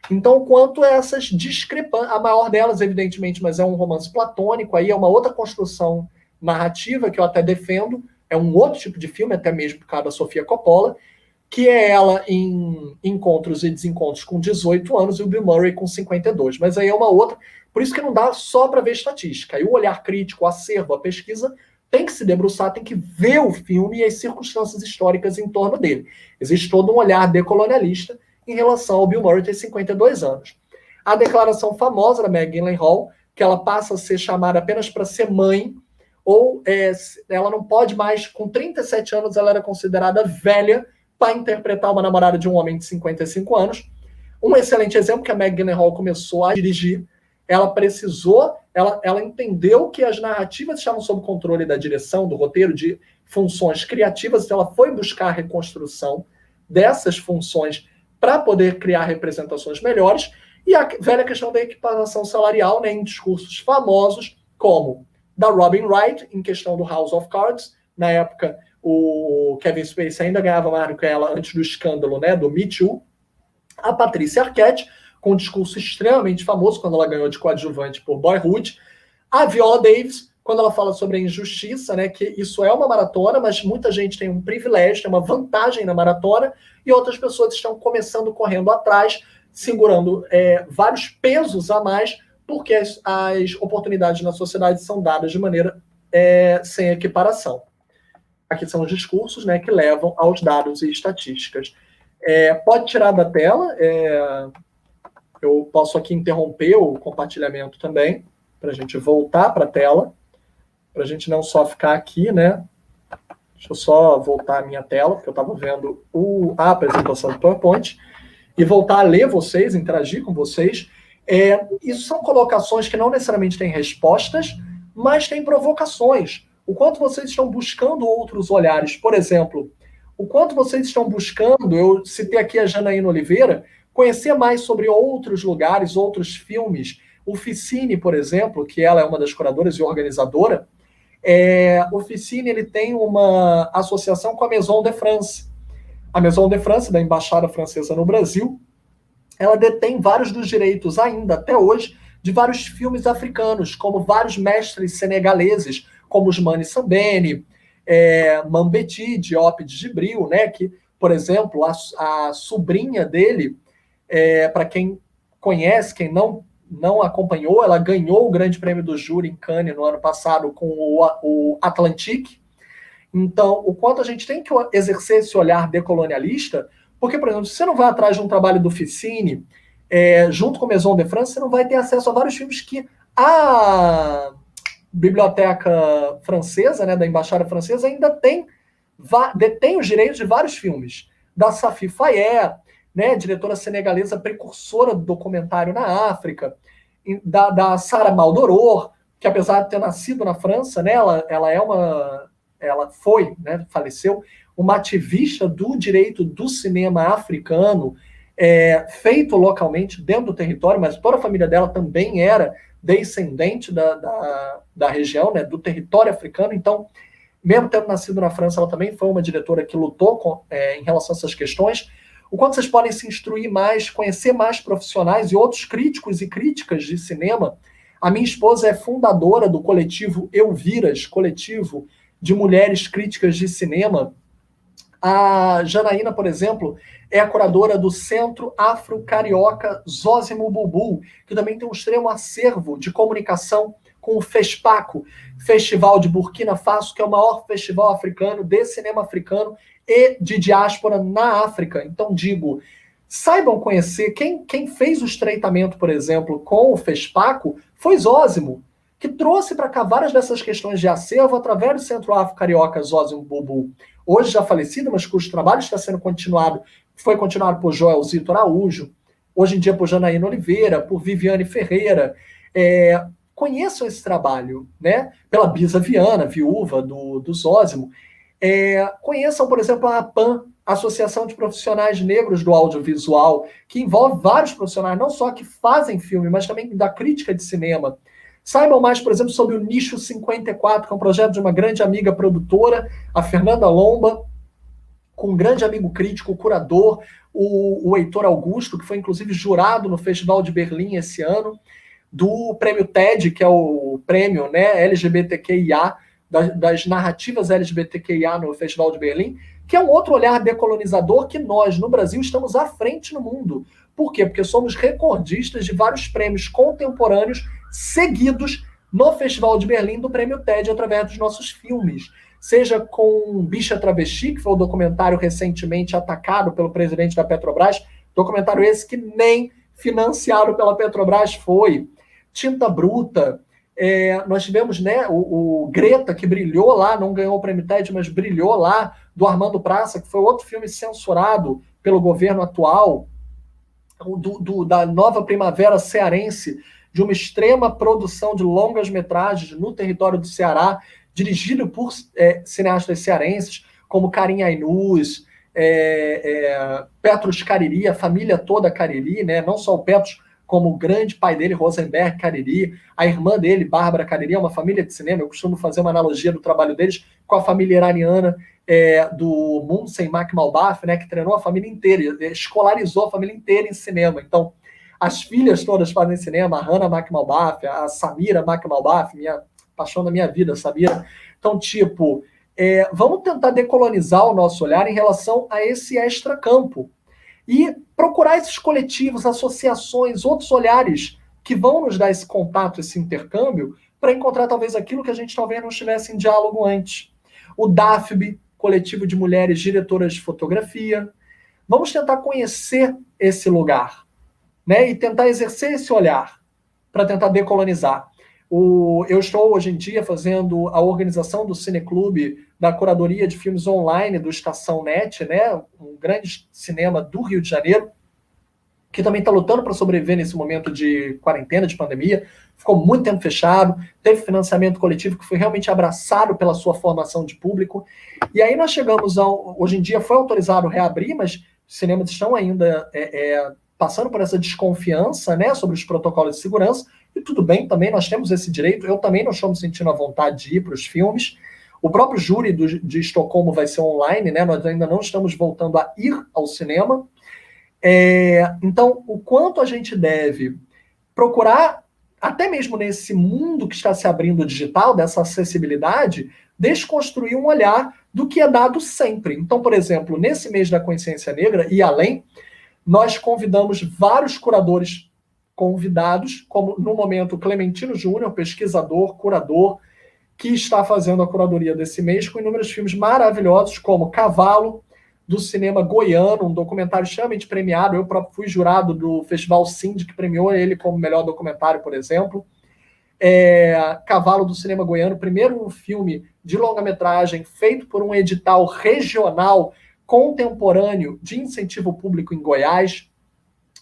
Então, quanto a essas discrepâncias, a maior delas, evidentemente, mas é um romance platônico, aí é uma outra construção narrativa que eu até defendo, é um outro tipo de filme, até mesmo por causa da Sofia Coppola, que é ela em Encontros e Desencontros com 18 anos e o Bill Murray com 52. Mas aí é uma outra, por isso que não dá só para ver estatística. Aí o olhar crítico, o acervo, a pesquisa, tem que se debruçar, tem que ver o filme e as circunstâncias históricas em torno dele. Existe todo um olhar decolonialista em relação ao Bill Murray ter 52 anos. A declaração famosa da Maggie Gyllenhaal, que ela passa a ser chamada apenas para ser mãe, ou ela não pode mais, com 37 anos, ela era considerada velha para interpretar uma namorada de um homem de 55 anos. Um excelente exemplo que a Maggie Gyllenhaal começou a dirigir, ela precisou, ela entendeu que as narrativas estavam sob controle da direção, do roteiro, de funções criativas, então ela foi buscar a reconstrução dessas funções para poder criar representações melhores, e a velha questão da equiparação salarial, né, em discursos famosos, como da Robin Wright, em questão do House of Cards. Na época, o Kevin Spacey ainda ganhava mais do que ela antes do escândalo, né, do Me Too. A Patrícia Arquette, com um discurso extremamente famoso, quando ela ganhou de coadjuvante por Boyhood. A Viola Davis, quando ela fala sobre a injustiça, né, que isso é uma maratona, mas muita gente tem um privilégio, tem uma vantagem na maratona, e outras pessoas estão começando correndo atrás, segurando vários pesos a mais, porque as oportunidades na sociedade são dadas de maneira sem equiparação. Aqui são os discursos, né, que levam aos dados e estatísticas. Pode tirar da tela, eu posso aqui interromper o compartilhamento também, para a gente voltar para a tela, para a gente não só ficar aqui, né? Deixa eu só voltar a minha tela, porque eu estava vendo a apresentação do PowerPoint, e voltar a ler vocês, interagir com vocês. Isso são colocações que não necessariamente têm respostas, mas têm provocações. O quanto vocês estão buscando outros olhares. Por exemplo, o quanto vocês estão buscando, eu citei aqui a Janaína Oliveira, conhecer mais sobre outros lugares, outros filmes. O Ficine, por exemplo, que ela é uma das curadoras e organizadora, o Ficine ele tem uma associação com a Maison de France. A Maison de France, da Embaixada Francesa no Brasil, ela detém vários dos direitos ainda, até hoje, de vários filmes africanos, como vários mestres senegaleses, como Ousmane Sembène, Mambéty, Diop de Djibril, né, que, por exemplo, a sobrinha dele, para quem conhece, quem não acompanhou, ela ganhou o Grande Prêmio do Júri em Cannes no ano passado com o Atlantique. Então, o quanto a gente tem que exercer esse olhar decolonialista, porque, por exemplo, se você não vai atrás de um trabalho do Ficine, junto com a Maison de France, você não vai ter acesso a vários filmes que a biblioteca francesa, né, da Embaixada Francesa, ainda detém os direitos de vários filmes. Da Safi Faye, né, diretora senegalesa precursora do documentário na África, da Sara Maldoror, que apesar de ter nascido na França, né, ela foi, né, faleceu, uma ativista do direito do cinema africano, feito localmente dentro do território, mas toda a família dela também era descendente da região, né, do território africano. Então, mesmo tendo nascido na França, ela também foi uma diretora que lutou em relação a essas questões. O quanto vocês podem se instruir mais, conhecer mais profissionais e outros críticos e críticas de cinema. A minha esposa é fundadora do coletivo Elviras, coletivo de mulheres críticas de cinema. A Janaína, por exemplo, é a curadora do Centro Afro-Carioca Zósimo Bubu, que também tem um extremo acervo de comunicação com o FESPACO, Festival de Burkina Faso, que é o maior festival africano de cinema africano e de diáspora na África. Então, digo, saibam conhecer, quem fez o estreitamento, por exemplo, com o FESPACO foi Zósimo, que trouxe para cá várias dessas questões de acervo através do Centro Afro-Carioca Zósimo Bubu, hoje já falecido, mas cujo trabalho está sendo continuado, foi continuado por Joelzito Araújo, hoje em dia por Janaína Oliveira, por Viviane Ferreira, conheçam esse trabalho, né? Pela Bisa Viana, viúva do Zósimo. Conheçam, por exemplo, a APAN, Associação de Profissionais Negros do Audiovisual, que envolve vários profissionais, não só que fazem filme, mas também da crítica de cinema. Saibam mais, por exemplo, sobre o Nicho 54, que é um projeto de uma grande amiga produtora, a Fernanda Lomba, com um grande amigo crítico, curador, o Heitor Augusto, que foi inclusive jurado no Festival de Berlim esse ano, do prêmio TED, que é o prêmio, né, LGBTQIA, das narrativas LGBTQIA no Festival de Berlim, que é um outro olhar decolonizador que nós, no Brasil, estamos à frente no mundo. Por quê? Porque somos recordistas de vários prêmios contemporâneos seguidos no Festival de Berlim do prêmio TED através dos nossos filmes. Seja com Bicha Travesti, que foi o documentário recentemente atacado pelo presidente da Petrobras, documentário esse que nem financiado pela Petrobras foi. Tinta Bruta, nós tivemos, né, o Greta, que brilhou lá, não ganhou o prêmio TED, mas brilhou lá, do Armando Praça, que foi outro filme censurado pelo governo atual, da nova primavera cearense, de uma extrema produção de longas metragens no território do Ceará, dirigido por cineastas cearenses, como Karim Ainuz, Petros Cariri, a família toda Cariri, né? Não só o Petros, como o grande pai dele, Rosenberg Cariri, a irmã dele, Bárbara Cariri, é uma família de cinema. Eu costumo fazer uma analogia do trabalho deles com a família iraniana do Mohsen Makhmalbaf, né, que treinou a família inteira, escolarizou a família inteira em cinema. Então, as filhas todas fazem cinema, a Hannah Makhmalbaf, a Samira Makhmalbaf, minha paixão da minha vida, Samira. Então, tipo, vamos tentar decolonizar o nosso olhar em relação a esse extracampo e procurar esses coletivos, associações, outros olhares que vão nos dar esse contato, esse intercâmbio, para encontrar talvez aquilo que a gente talvez não estivesse em diálogo antes. O DAFB, Coletivo de Mulheres Diretoras de Fotografia. Vamos tentar conhecer esse lugar, né, e tentar exercer esse olhar para tentar decolonizar. Eu estou, hoje em dia, fazendo a organização do Cineclube, da curadoria de filmes online do Estação Net, né, um grande cinema do Rio de Janeiro, que também está lutando para sobreviver nesse momento de quarentena, de pandemia. Ficou muito tempo fechado, teve financiamento coletivo que foi realmente abraçado pela sua formação de público. E aí nós chegamos hoje em dia foi autorizado reabrir, mas os cinemas estão ainda passando por essa desconfiança, né, sobre os protocolos de segurança, e tudo bem, também nós temos esse direito. Eu também não estou me sentindo à vontade de ir para os filmes. O próprio júri de Estocolmo vai ser online, né, nós ainda não estamos voltando a ir ao cinema. Então, o quanto a gente deve procurar, até mesmo nesse mundo que está se abrindo digital, dessa acessibilidade, desconstruir um olhar do que é dado sempre. Então, por exemplo, nesse mês da consciência negra e além, nós convidamos vários curadores convidados, como no momento Clementino Júnior, pesquisador, curador, que está fazendo a curadoria desse mês com inúmeros filmes maravilhosos, como Cavalo, do cinema goiano, um documentário extremamente premiado. Eu próprio fui jurado do Festival Cindy, que premiou ele como melhor documentário, por exemplo. Cavalo, do cinema goiano, primeiro filme de longa-metragem feito por um edital regional contemporâneo de incentivo público em Goiás.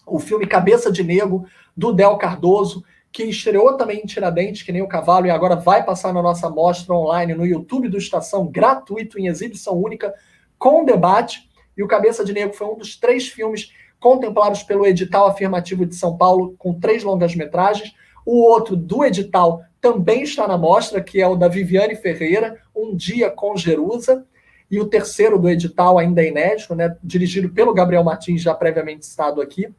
O filme Cabeça de Negro, do Del Cardoso, que estreou também em Tiradentes, que nem o Cavalo, e agora vai passar na nossa mostra online no YouTube do Estação, gratuito, em exibição única, com debate. E o Cabeça de Negro foi um dos 3 filmes contemplados pelo edital afirmativo de São Paulo, com 3 longas-metragens. O outro do edital também está na mostra, que é o da Viviane Ferreira, Um Dia com Jerusa. E o terceiro do edital ainda é inédito, né, dirigido pelo Gabriel Martins, já previamente citado aqui,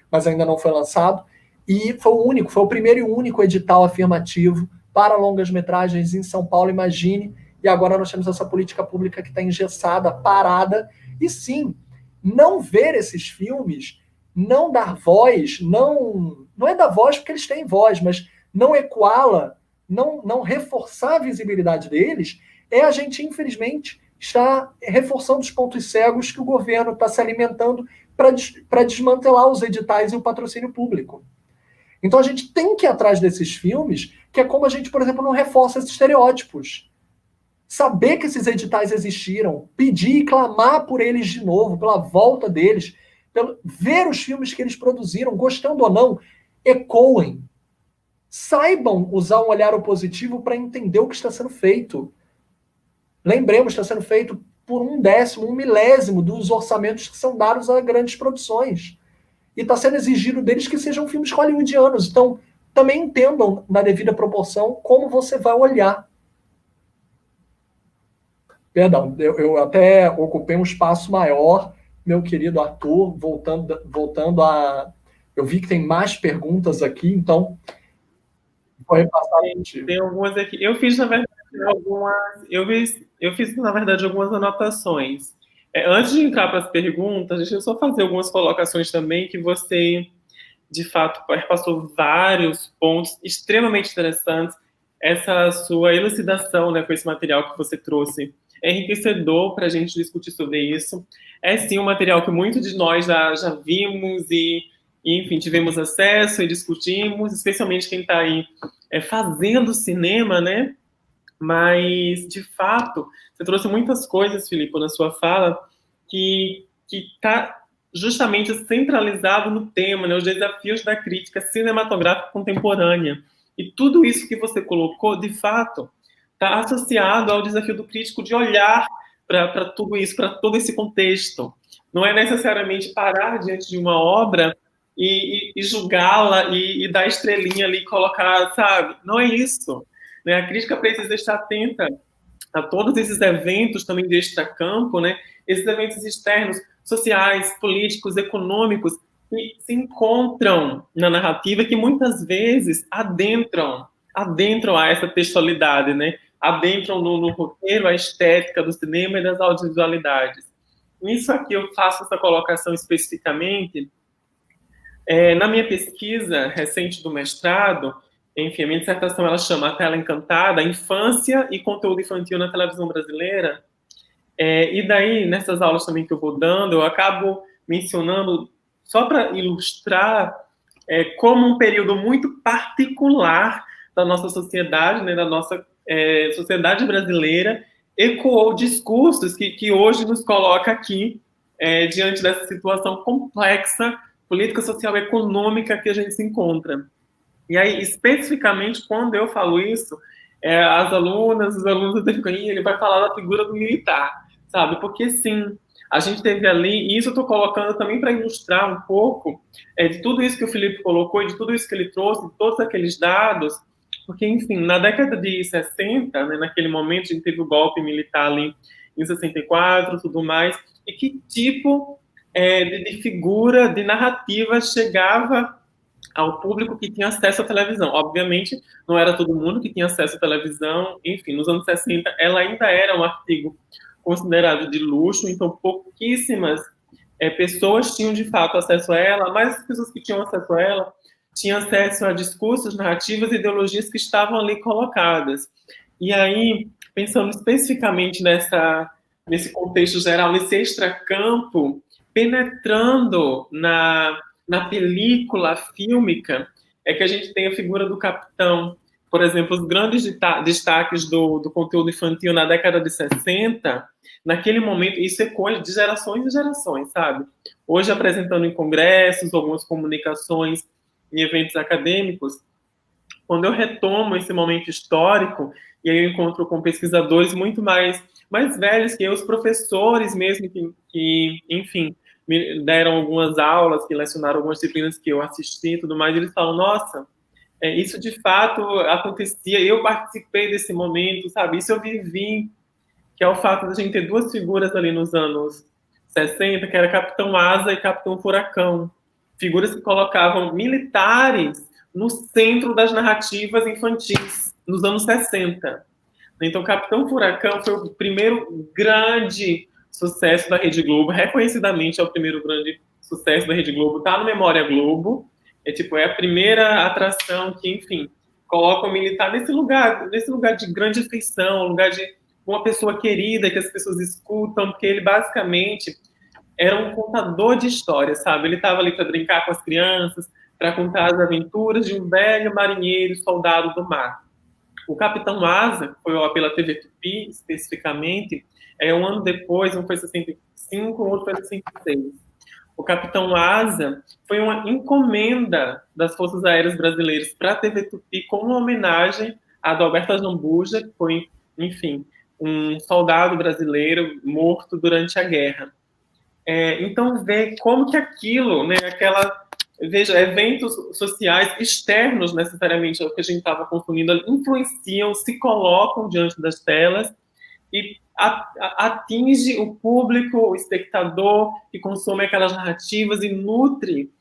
mas ainda não foi lançado. E foi o primeiro e único edital afirmativo para longas-metragens em São Paulo, imagine. E agora nós temos essa política pública que está engessada, parada. E sim, não ver esses filmes, não dar voz, não é dar voz porque eles têm voz, mas não ecoá-la, não reforçar a visibilidade deles, a gente, infelizmente, está reforçando os pontos cegos que o governo está se alimentando para desmantelar os editais e o patrocínio público. Então a gente tem que ir atrás desses filmes, que é como a gente, por exemplo, não reforça esses estereótipos. Saber que esses editais existiram, pedir e clamar por eles de novo, pela volta deles, ver os filmes que eles produziram, gostando ou não, ecoem. saibam usar um olhar positivo para entender o que está sendo feito. Lembremos, está sendo feito por 1/10, 1/1000 dos orçamentos que são dados a grandes produções. E está sendo exigido deles que sejam filmes hollywoodianos. Então, também entendam, na devida proporção, como você vai olhar. Perdão, eu até ocupei um espaço maior, meu querido Arthur, voltando a... Eu vi que tem mais perguntas aqui, então vou repassar contigo. Tem algumas aqui. Eu fiz, na verdade, algumas anotações. Antes de entrar para as perguntas, deixa eu só fazer algumas colocações também, que você, de fato, passou vários pontos extremamente interessantes. Essa sua elucidação, né, com esse material que você trouxe é enriquecedor para a gente discutir sobre isso. É, sim, um material que muitos de nós já vimos enfim, tivemos acesso e discutimos, especialmente quem está aí fazendo cinema, né? Mas, de fato, você trouxe muitas coisas, Filipe, na sua fala, que está justamente centralizado no tema, né? Os desafios da crítica cinematográfica contemporânea. E tudo isso que você colocou, de fato, está associado ao desafio do crítico de olhar para tudo isso, para todo esse contexto. Não é necessariamente parar diante de uma obra e julgá-la e dar estrelinha ali, colocar, sabe? Não é isso. Né? A crítica precisa estar atenta a todos esses eventos também de extracampo, né? Esses eventos externos, sociais, políticos, econômicos, que se encontram na narrativa, que muitas vezes adentram a essa textualidade, né? Adentram no roteiro a estética do cinema e das audiovisualidades. Nisso aqui eu faço essa colocação especificamente. Na minha pesquisa recente do mestrado, enfim, a minha dissertação ela chama A Tela Encantada, Infância e Conteúdo Infantil na Televisão Brasileira. E daí, nessas aulas também que eu vou dando, eu acabo mencionando, só para ilustrar, como um período muito particular da nossa sociedade, né, da nossa sociedade brasileira, ecoou discursos que hoje nos coloca aqui, diante dessa situação complexa, política, social e econômica que a gente se encontra. E aí, especificamente, quando eu falo isso, as alunas, os alunos ficam, ele vai falar da figura do militar, sabe? Porque, sim, a gente teve ali, e isso eu estou colocando também para ilustrar um pouco de tudo isso que o Filipe colocou e de tudo isso que ele trouxe, de todos aqueles dados, porque, enfim, na década de 60, né, naquele momento, a gente teve o golpe militar ali em 64, tudo mais, e que tipo de figura, de narrativa chegava ao público que tinha acesso à televisão. Obviamente, não era todo mundo que tinha acesso à televisão. Enfim, nos anos 60, ela ainda era um artigo considerado de luxo, então pouquíssimas pessoas tinham, de fato, acesso a ela, mas as pessoas que tinham acesso a ela tinham acesso a discursos, narrativas e ideologias que estavam ali colocadas. E aí, pensando especificamente nesse contexto geral, nesse extracampo, penetrando na película fílmica, é que a gente tem a figura do capitão. Por exemplo, os grandes destaques do conteúdo infantil na década de 60, naquele momento, isso é coisa de gerações e gerações, sabe? Hoje, apresentando em congressos, algumas comunicações, em eventos acadêmicos, quando eu retomo esse momento histórico, e aí eu encontro com pesquisadores muito mais velhos que eu, os professores mesmo, que enfim, me deram algumas aulas, que lecionaram algumas disciplinas que eu assisti e tudo mais, e eles falam, nossa, isso de fato acontecia, eu participei desse momento, sabe? Isso eu vivi, que é o fato de a gente ter duas figuras ali nos anos 60, que era Capitão Asa e Capitão Furacão. Figuras que colocavam militares no centro das narrativas infantis, nos anos 60. Então, Capitão Furacão foi o primeiro grande sucesso da Rede Globo, reconhecidamente é o primeiro grande sucesso da Rede Globo, tá no Memória Globo, é a primeira atração que, enfim, coloca o militar nesse lugar de grande afeição, um lugar de uma pessoa querida que as pessoas escutam, porque ele basicamente era um contador de histórias, sabe? Ele estava ali para brincar com as crianças, para contar as aventuras de um velho marinheiro soldado do mar. O Capitão Asa, que foi pela TV Tupi, especificamente, um ano depois, um foi 65, o outro foi 66. O Capitão Asa foi uma encomenda das Forças Aéreas Brasileiras para a TV Tupi como uma homenagem a Adalberto Zambuja, que foi, enfim, um soldado brasileiro morto durante a guerra. Então, ver como que aquilo, né, veja, eventos sociais externos, necessariamente, ao que a gente estava consumindo, influenciam, se colocam diante das telas e atinge o público, o espectador, que consome aquelas narrativas e nutre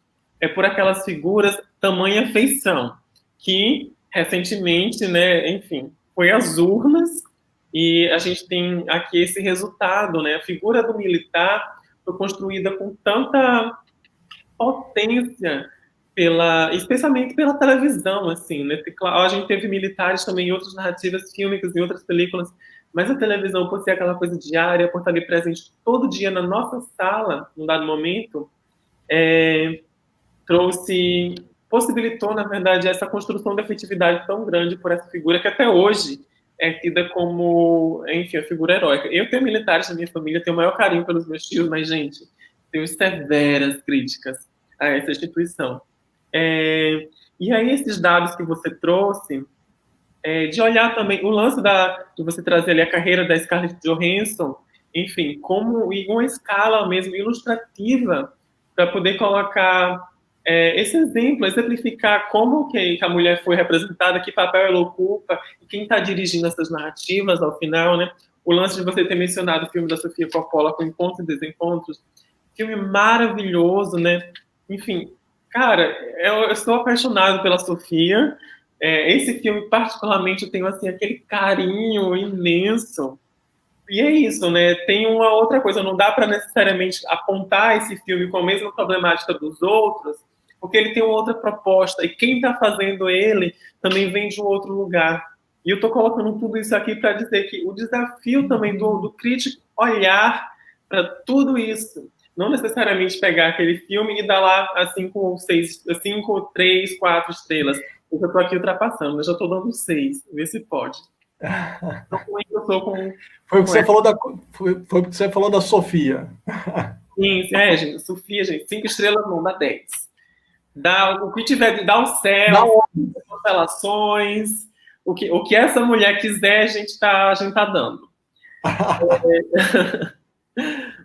por aquelas figuras tamanha feição, que recentemente, né, enfim, foi às urnas e a gente tem aqui esse resultado, né, a figura do militar foi construída com tanta potência especialmente pela televisão, assim, né? Claro, a gente teve militares também em outras narrativas fílmicas, em outras películas, mas a televisão, por ser aquela coisa diária, por estar ali presente todo dia na nossa sala, num dado momento, possibilitou, na verdade, essa construção de afetividade tão grande por essa figura que até hoje é tida como, enfim, a figura heróica. Eu tenho militares na minha família, tenho o maior carinho pelos meus tios, mas, gente, tenho severas críticas a essa instituição. E aí, esses dados que você trouxe, de olhar também o lance de você trazer ali a carreira da Scarlett Johansson, enfim, como em uma escala mesmo ilustrativa, para poder colocar esse exemplo, exemplificar como que a mulher foi representada, que papel ela ocupa, e quem está dirigindo essas narrativas ao final, né? O lance de você ter mencionado o filme da Sofia Coppola com Encontros e Desencontros, filme maravilhoso, né? Enfim, cara, eu estou apaixonado pela Sofia. Esse filme, particularmente, eu tenho assim, aquele carinho imenso. E é isso, né? Tem uma outra coisa, não dá para necessariamente apontar esse filme com a mesma problemática dos outros, porque ele tem uma outra proposta, e quem está fazendo ele também vem de um outro lugar. E eu estou colocando tudo isso aqui para dizer que o desafio também do crítico olhar para tudo isso, não necessariamente pegar aquele filme e dar lá as 5, 3, 4 estrelas. Eu estou aqui ultrapassando, eu já estou dando 6, vê se pode. Então, eu tô foi o que você falou foi o que você falou da Sofia. Sim, gente, Sofia, gente, 5 estrelas não, dá 10. O que tiver, dá o céu, constelações, o que essa mulher quiser, a gente tá dando.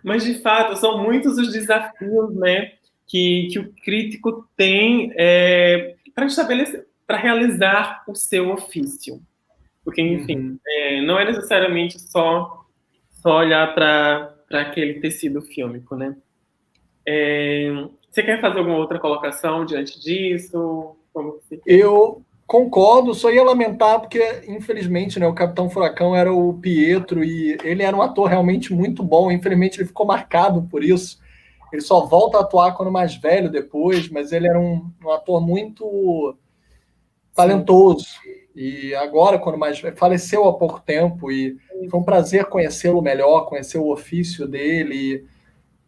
Mas, de fato, são muitos os desafios, né, que o crítico tem para estabelecer, para realizar o seu ofício. Porque, enfim, não é necessariamente só olhar para aquele tecido fílmico, né? Você quer fazer alguma outra colocação diante disso? Eu concordo, só ia lamentar porque, infelizmente, né, o Capitão Furacão era o Pietro e ele era um ator realmente muito bom. Infelizmente, ele ficou marcado por isso. Ele só volta a atuar quando mais velho depois, mas ele era um ator muito talentoso. E agora, quando mais velho, faleceu há pouco tempo e foi um prazer conhecê-lo melhor, conhecer o ofício dele.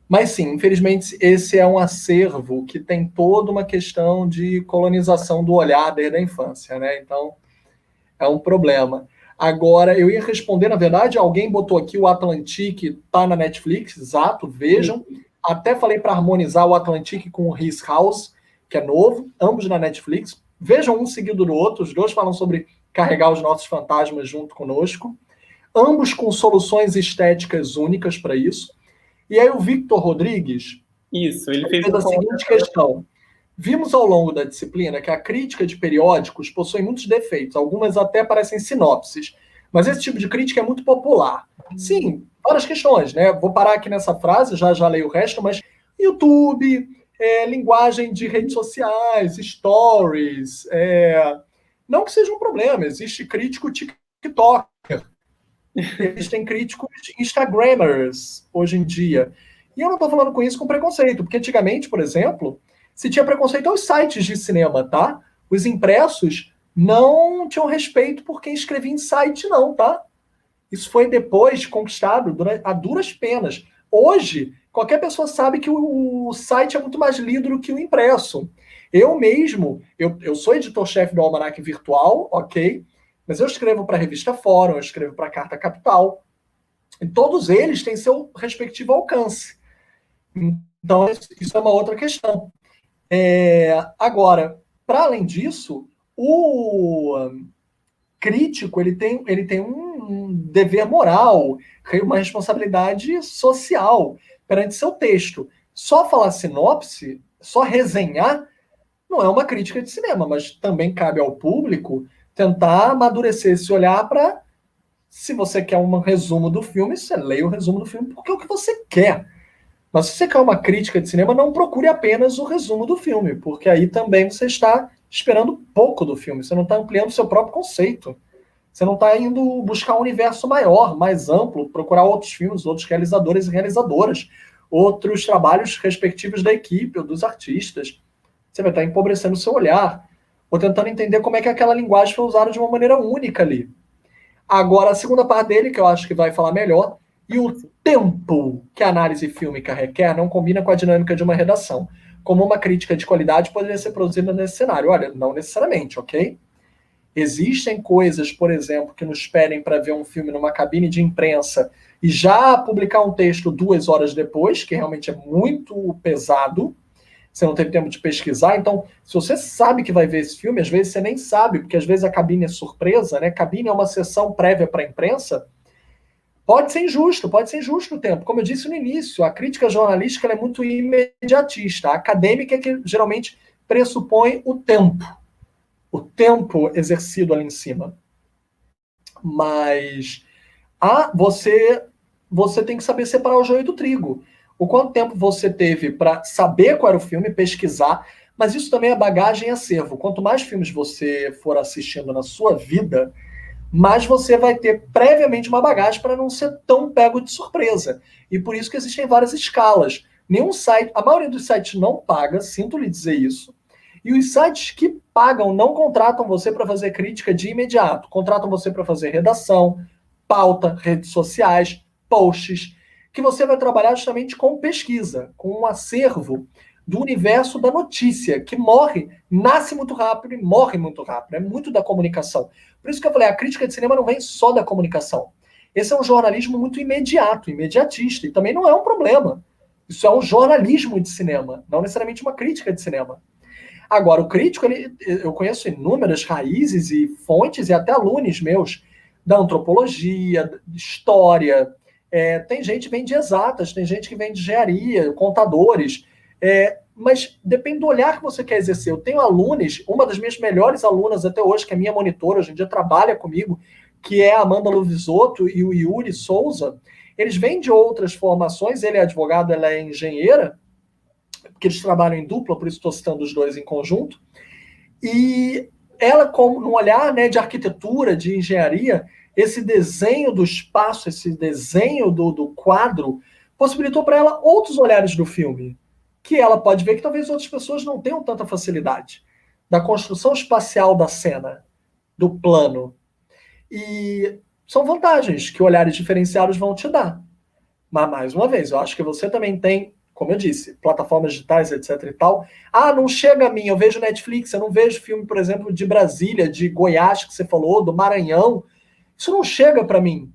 Mas sim, infelizmente, esse é um acervo que tem toda uma questão de colonização do olhar desde a infância, né? Então, é um problema. Agora, eu ia responder, na verdade, alguém botou aqui o Atlantique, tá na Netflix, exato, vejam. Até falei para harmonizar o Atlantique com o His House, que é novo, ambos na Netflix. Vejam um seguido do outro, os dois falam sobre carregar os nossos fantasmas junto conosco. Ambos com soluções estéticas únicas para isso. E aí o Victor Rodrigues ele fez a seguinte questão. Vimos ao longo da disciplina que a crítica de periódicos possui muitos defeitos, algumas até parecem sinopses, mas esse tipo de crítica é muito popular. Sim, várias questões, né? Vou parar aqui nessa frase, já leio o resto, mas YouTube, linguagem de redes sociais, stories, não que seja um problema, existe crítico TikToker, existem críticos Instagrammers hoje em dia. E eu não estou falando com isso com preconceito, porque antigamente, por exemplo, se tinha preconceito aos sites de cinema, tá? Os impressos não tinham respeito por quem escrevia em site, não, tá? Isso foi depois conquistado a duras penas. Hoje, qualquer pessoa sabe que o site é muito mais lido do que o impresso. Eu mesmo, eu sou editor-chefe do Almanac Virtual, ok? Mas eu escrevo para a revista Fórum, eu escrevo para a Carta Capital. E todos eles têm seu respectivo alcance. Então, isso é uma outra questão. Agora, para além disso, o crítico ele tem um dever moral, uma responsabilidade social perante seu texto. Só falar sinopse, só resenhar, não é uma crítica de cinema, mas também cabe ao público tentar amadurecer esse olhar para, se você quer um resumo do filme, você leia o resumo do filme porque é o que você quer. Mas se você quer uma crítica de cinema, não procure apenas o resumo do filme, porque aí também você está esperando pouco do filme, você não está ampliando o seu próprio conceito. Você não está indo buscar um universo maior, mais amplo, procurar outros filmes, outros realizadores e realizadoras, outros trabalhos respectivos da equipe ou dos artistas. Você vai estar empobrecendo o seu olhar, ou tentando entender como é que aquela linguagem foi usada de uma maneira única ali. Agora, a segunda parte dele, que eu acho que vai falar melhor, e o tempo que a análise fílmica requer não combina com a dinâmica de uma redação. Como uma crítica de qualidade poderia ser produzida nesse cenário. Olha, não necessariamente, ok? Existem coisas, por exemplo, que nos pedem para ver um filme numa cabine de imprensa e já publicar um texto 2 horas depois, que realmente é muito pesado. Você não teve tempo de pesquisar. Então, se você sabe que vai ver esse filme, às vezes você nem sabe, porque às vezes a cabine é surpresa, né? Cabine é uma sessão prévia para a imprensa. Pode ser injusto o tempo. Como eu disse no início, a crítica jornalística é muito imediatista. A acadêmica é que geralmente pressupõe o tempo exercido ali em cima. Mas você tem que saber separar o joio do trigo. O quanto tempo você teve para saber qual era o filme, pesquisar, mas isso também é bagagem e acervo. Quanto mais filmes você for assistindo na sua vida, mais você vai ter previamente uma bagagem para não ser tão pego de surpresa. E por isso que existem várias escalas. Nenhum site, a maioria dos sites não paga, sinto lhe dizer isso. E os sites que pagam não contratam você para fazer crítica de imediato. Contratam você para fazer redação, pauta, redes sociais, posts, que você vai trabalhar justamente com pesquisa, com um acervo do universo da notícia, que nasce muito rápido e morre muito rápido. É muito da comunicação. Por isso que eu falei, a crítica de cinema não vem só da comunicação. Esse é um jornalismo muito imediato, imediatista, e também não é um problema. Isso é um jornalismo de cinema, não necessariamente uma crítica de cinema. Agora, o crítico, eu conheço inúmeras raízes e fontes e até alunos meus da antropologia, de história. Tem gente que vem de exatas, tem gente que vem de engenharia, contadores. Mas depende do olhar que você quer exercer. Eu tenho alunos, uma das minhas melhores alunas até hoje, que é minha monitora, hoje em dia trabalha comigo, que é a Amanda Luvisotto e o Yuri Souza. Eles vêm de outras formações, ele é advogado, ela é engenheira, porque eles trabalham em dupla, por isso estou citando os dois em conjunto. E ela, como no olhar, né, de arquitetura, de engenharia, esse desenho do espaço, esse desenho do quadro, possibilitou para ela outros olhares do filme, que ela pode ver que talvez outras pessoas não tenham tanta facilidade, da construção espacial da cena, do plano. E são vantagens que olhares diferenciados vão te dar. Mas, mais uma vez, eu acho que você também tem, como eu disse, plataformas digitais, etc e tal. Não chega a mim, eu vejo Netflix, eu não vejo filme, por exemplo, de Brasília, de Goiás, que você falou, do Maranhão. Isso não chega para mim.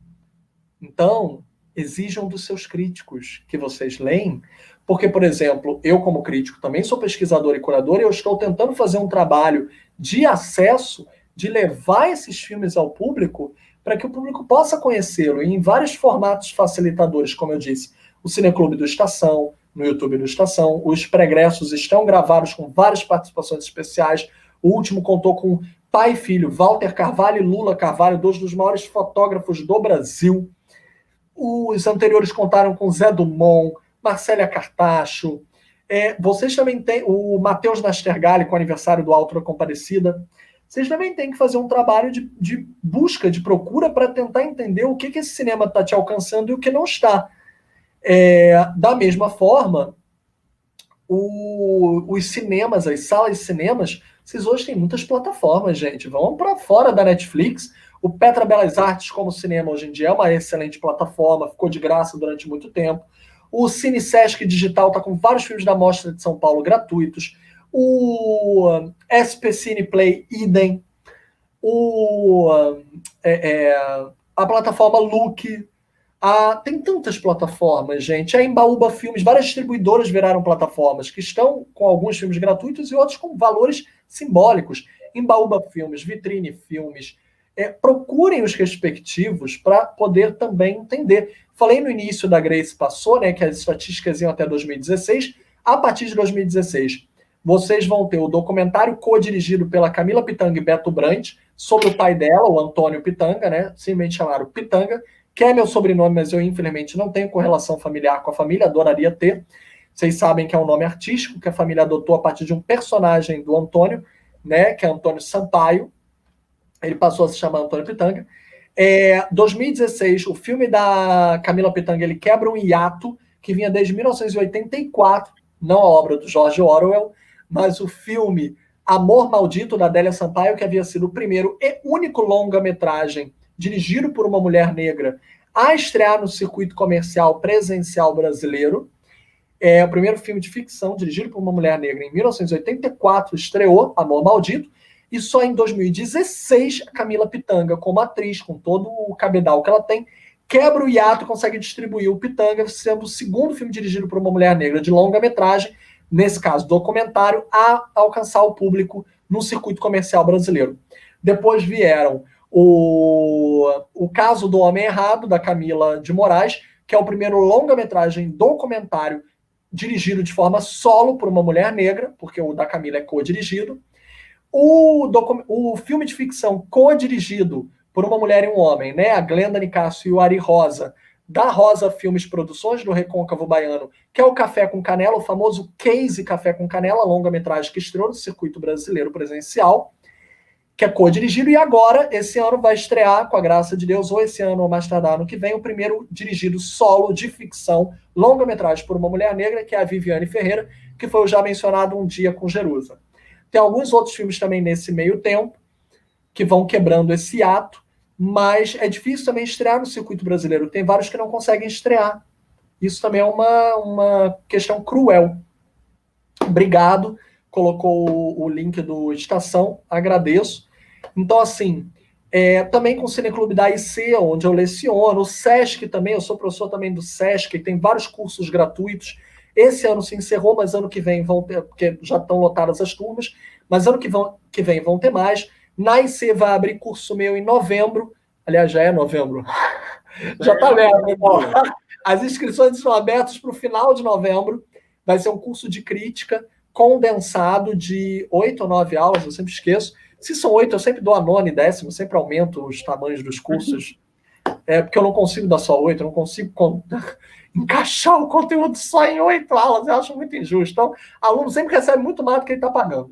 Então, exijam dos seus críticos que vocês leem, porque, por exemplo, eu como crítico também sou pesquisador e curador, e eu estou tentando fazer um trabalho de acesso, de levar esses filmes ao público, para que o público possa conhecê-lo, e em vários formatos facilitadores, como eu disse, o Cineclube do Estação, no YouTube do Estação, os pregressos estão gravados com várias participações especiais, o último contou com pai e filho, Walter Carvalho e Lula Carvalho, dois dos maiores fotógrafos do Brasil. Os anteriores contaram com Zé Dumont, Marcélia Cartacho. Vocês também têm o Matheus Nastergalli, com o aniversário do Alto da Comparecida. Vocês também têm que fazer um trabalho de busca, de procura, para tentar entender o que esse cinema está te alcançando e o que não está. Da mesma forma, os cinemas, as salas de cinemas, vocês hoje têm muitas plataformas, gente. Vão para fora da Netflix. O Petra Belas Artes como cinema hoje em dia é uma excelente plataforma, ficou de graça durante muito tempo. O Cine Sesc Digital está com vários filmes da Mostra de São Paulo gratuitos. O SP Cine Play, idem. A plataforma Look. Tem tantas plataformas, gente. A Embaúba Filmes, várias distribuidoras viraram plataformas que estão com alguns filmes gratuitos e outros com valores simbólicos. Embaúba Filmes, Vitrine Filmes. Procurem os respectivos para poder também entender. Falei no início da Grace Passou, né, que as estatísticas iam até 2016. A partir de 2016, vocês vão ter o documentário co-dirigido pela Camila Pitanga e Beto Brandt sobre o pai dela, o Antônio Pitanga, né, simplesmente chamaram Pitanga, que é meu sobrenome, mas eu infelizmente não tenho correlação familiar com a família, adoraria ter. Vocês sabem que é um nome artístico que a família adotou a partir de um personagem do Antônio, né, que é Antônio Sampaio. Ele passou a se chamar Antônio Pitanga. 2016, o filme da Camila Pitanga, ele quebra um hiato que vinha desde 1984, não a obra do George Orwell, mas o filme Amor Maldito, da Adélia Sampaio, que havia sido o primeiro e único longa-metragem dirigido por uma mulher negra a estrear no circuito comercial presencial brasileiro. O primeiro filme de ficção dirigido por uma mulher negra em 1984 estreou Amor Maldito, e só em 2016 a Camila Pitanga, como atriz, com todo o cabedal que ela tem, quebra o hiato e consegue distribuir o Pitanga, sendo o segundo filme dirigido por uma mulher negra de longa-metragem, nesse caso documentário, a alcançar o público no circuito comercial brasileiro. Depois vieram o Caso do Homem Errado, da Camila de Moraes, que é o primeiro longa-metragem documentário dirigido de forma solo por uma mulher negra, porque o da Camila é co-dirigido. O filme de ficção co-dirigido por uma mulher e um homem, né, a Glenda Nicásio e o Ari Rosa, da Rosa Filmes Produções, do Recôncavo Baiano, que é o Café com Canela, o famoso Case Café com Canela, longa-metragem que estreou no circuito brasileiro presencial, que é co-dirigido, e agora, esse ano, vai estrear, com a graça de Deus, ou esse ano ou mais tardar ano que vem, o primeiro dirigido solo de ficção, longa-metragem por uma mulher negra, que é a Viviane Ferreira, que foi o já mencionado Um Dia com Jerusa. Tem alguns outros filmes também nesse meio tempo, que vão quebrando esse ato, mas é difícil também estrear no circuito brasileiro. Tem vários que não conseguem estrear. Isso também é uma questão cruel. Obrigado. Colocou o link do Estação, agradeço. Então, assim, também com o Cineclube da IC, onde eu leciono, o Sesc também, eu sou professor também do Sesc, tem vários cursos gratuitos. Esse ano se encerrou, mas ano que vem vão ter, porque já estão lotadas as turmas, mas ano que vem vão ter mais. Na IC vai abrir curso meu em novembro, aliás, já é novembro, já está aberto. Então, as inscrições estão abertas para o final de novembro, vai ser um curso de crítica condensado de 8 ou 9 aulas, eu sempre esqueço. Se são 8, eu sempre dou a nona e décima, sempre aumento os tamanhos dos cursos, porque eu não consigo dar só 8, eu não consigo encaixar o conteúdo só em 8 aulas, eu acho muito injusto. Então, aluno sempre recebe muito mais do que ele está pagando.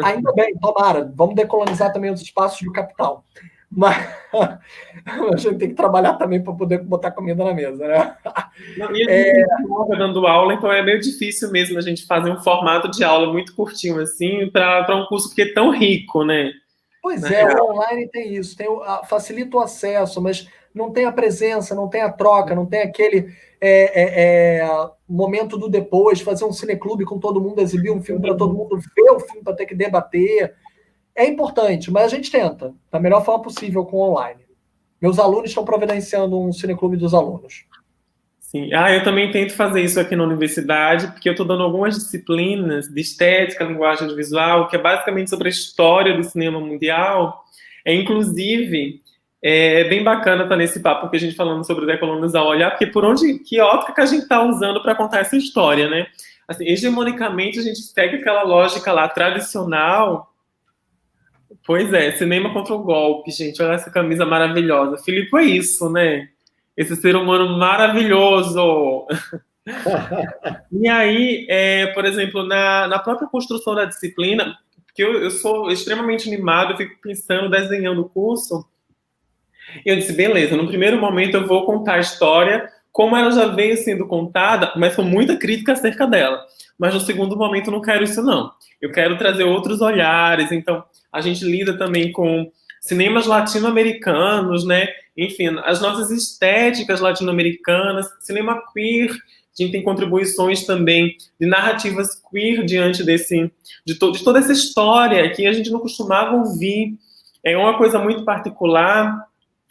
Ainda bem, tomara, vamos decolonizar também os espaços do capital. Mas a gente tem que trabalhar também para poder botar comida na mesa, né? Não, e a gente está dando aula, então é meio difícil mesmo a gente fazer um formato de aula muito curtinho assim para um curso que é tão rico, né? Pois o online tem isso, facilita o acesso, mas não tem a presença, não tem a troca, não tem aquele momento do depois, fazer um cineclube com todo mundo, exibir um filme para todo mundo ver o filme para ter que debater. É importante, mas a gente tenta, da melhor forma possível com o online. Meus alunos estão providenciando um cineclube dos alunos. Sim, eu também tento fazer isso aqui na universidade, porque eu estou dando algumas disciplinas de estética, linguagem visual, que é basicamente sobre a história do cinema mundial. Inclusive, é bem bacana estar nesse papo, porque a gente falando sobre decolonizar o olhar, porque que ótica que a gente está usando para contar essa história, né? Assim, hegemonicamente, a gente segue aquela lógica lá tradicional. Pois é, cinema contra o golpe, gente. Olha essa camisa maravilhosa. Filipe, é isso, né? Esse ser humano maravilhoso. E aí, por exemplo, na própria construção da disciplina, porque eu sou extremamente animado, eu fico pensando, desenhando o curso, eu disse, beleza, no primeiro momento eu vou contar a história como ela já veio sendo contada, mas com muita crítica acerca dela. Mas no segundo momento eu não quero isso, não. Eu quero trazer outros olhares, então a gente lida também com cinemas latino-americanos, né? Enfim, as nossas estéticas latino-americanas, cinema queer, a gente tem contribuições também de narrativas queer diante de toda essa história que a gente não costumava ouvir. É uma coisa muito particular.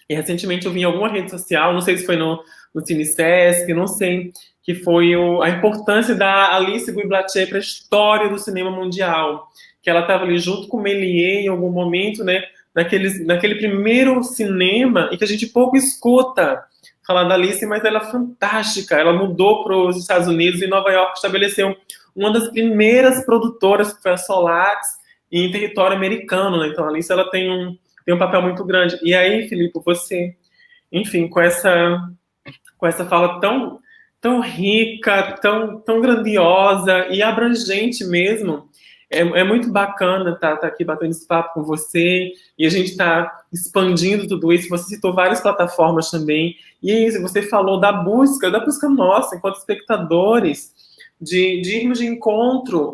E recentemente eu vi em alguma rede social, não sei se foi no Cine Sesc, não sei, que foi a importância da Alice Guy Blaché para a história do cinema mundial. Que ela estava ali junto com Méliès em algum momento, né? Naquele primeiro cinema, e que a gente pouco escuta falar da Alice, mas ela é fantástica. Ela mudou para os Estados Unidos e Nova York estabeleceu uma das primeiras produtoras, que foi a Solax, em território americano, né? Então a Alice ela tem um papel muito grande. E aí, Filipe, você, enfim, com essa fala tão rica, tão grandiosa e abrangente mesmo, é muito bacana tá aqui batendo esse papo com você, e a gente está expandindo tudo isso. Você citou várias plataformas também, e você falou da busca nossa, enquanto espectadores, de irmos de encontro,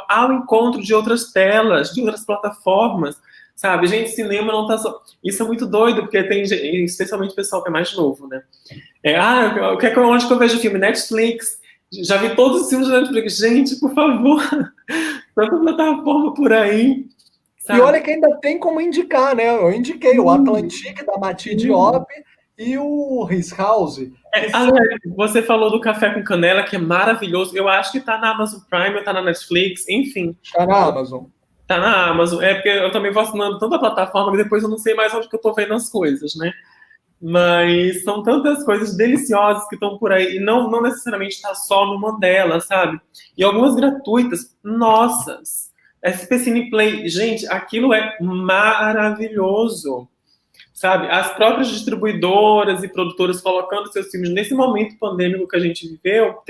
ao encontro de outras telas, de outras plataformas, sabe? Gente, cinema não tá só... Isso é muito doido, porque tem, especialmente o pessoal que é mais novo, né? Onde que eu vejo filme? Netflix. Já vi todos os filmes da Netflix. Gente, por favor, tanta plataforma por aí, E sabe? olha que ainda tem como indicar, né? Eu indiquei o Atlantique da Mati Diop e o His House. Aliás, você falou do Café com Canela, que é maravilhoso. Eu acho que tá na Amazon Prime, tá na Netflix, enfim. Está na Amazon. Tá na Amazon. É porque eu também vou assinando tanta plataforma que depois eu não sei mais onde que eu tô vendo as coisas, né? Mas são tantas coisas deliciosas que estão por aí, e não necessariamente está só numa delas, sabe? E algumas gratuitas, nossas. SP Cine Play, gente, aquilo é maravilhoso, sabe? As próprias distribuidoras e produtoras colocando seus filmes nesse momento pandêmico que a gente viveu,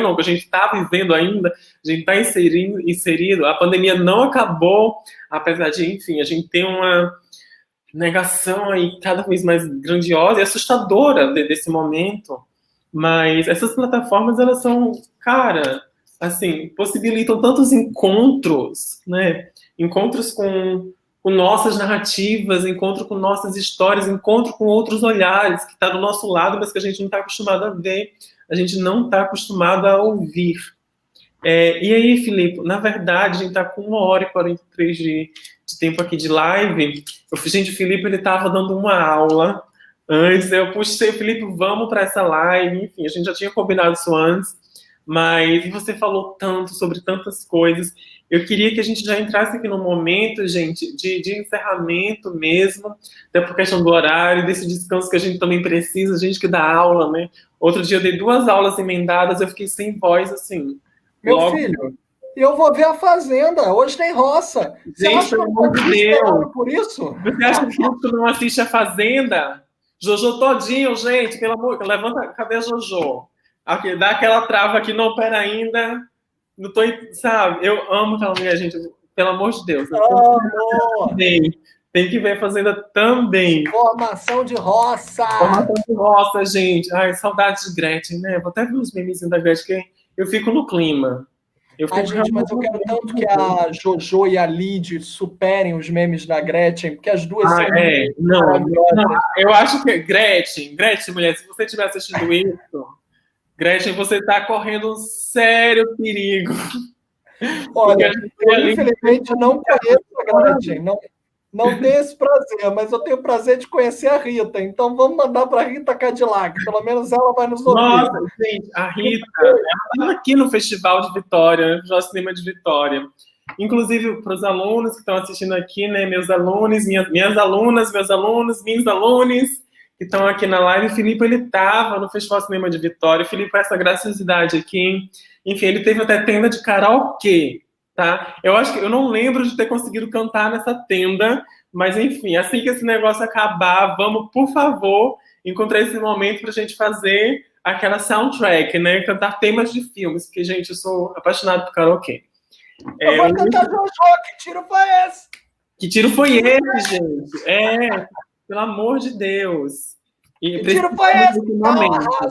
não, que a gente está vivendo ainda, a gente está inserido, a pandemia não acabou, apesar de, enfim, a gente tem uma negação aí cada vez mais grandiosa e assustadora desse momento, mas essas plataformas, elas são, cara, assim, possibilitam tantos encontros, né? Encontros com nossas narrativas, encontro com nossas histórias, encontro com outros olhares, que está do nosso lado, mas que a gente não está acostumado a ver, a gente não está acostumado a ouvir. E aí, Filipe, na verdade, a gente está com 1h43 de tempo aqui de live. Gente, o Filipe, ele estava dando uma aula antes, eu puxei o Filipe, vamos para essa live, enfim, a gente já tinha combinado isso antes, mas você falou tanto sobre tantas coisas. Eu queria que a gente já entrasse aqui no momento, gente, de encerramento mesmo, até por questão do horário, desse descanso que a gente também precisa, a gente que dá aula, né? Outro dia eu dei 2 aulas emendadas, eu fiquei sem voz, assim. Meu filho, eu vou ver a Fazenda. Hoje tem roça. Você Gente, acha que eu estou desesperado por isso? Você acha que tu não assiste a Fazenda? Jojo todinho, gente, pelo amor, levanta, cadê a Jojo? Aqui, dá aquela trava aqui, não, pera ainda. Não tô, sabe? Eu amo aquela mulher, gente, pelo amor de Deus. Tem que ver a Fazenda também. Formação de roça. Formação de roça, gente. Ai, saudades de Gretchen, né? Vou até ver os memezinhos da Gretchen, que eu fico no clima. Gente, mas eu quero tanto que a Jojo e a Lid superem os memes da Gretchen, porque as duas são não, eu acho que Gretchen, mulher, se você estiver assistindo isso, Gretchen, você está correndo um sério perigo. Olha, eu infelizmente não conheço a Gretchen, não tenho esse prazer, mas eu tenho o prazer de conhecer a Rita. Então vamos mandar para a Rita Cadillac, pelo menos ela vai nos ouvir. Nossa, gente, a Rita, ela estava aqui no Festival de Vitória, no Cinema de Vitória. Inclusive, para os alunos que estão assistindo aqui, né, meus alunos, minhas alunas, meus alunos, minhas alunos, que estão aqui na live, o Filipe, ele estava no Festival de Cinema de Vitória. O Filipe, essa graciosidade aqui, enfim, ele teve até tenda de karaokê. Tá? Eu acho que eu não lembro de ter conseguido cantar nessa tenda, mas enfim, assim que esse negócio acabar, vamos, por favor, encontrar esse momento para a gente fazer aquela soundtrack, né? Cantar temas de filmes, porque, gente, eu sou apaixonado por karaokê. Eu vou cantar Jojo, que tiro foi esse? Que tiro foi esse, gente? Pelo amor de Deus. Que tiro foi esse? Momento, tá?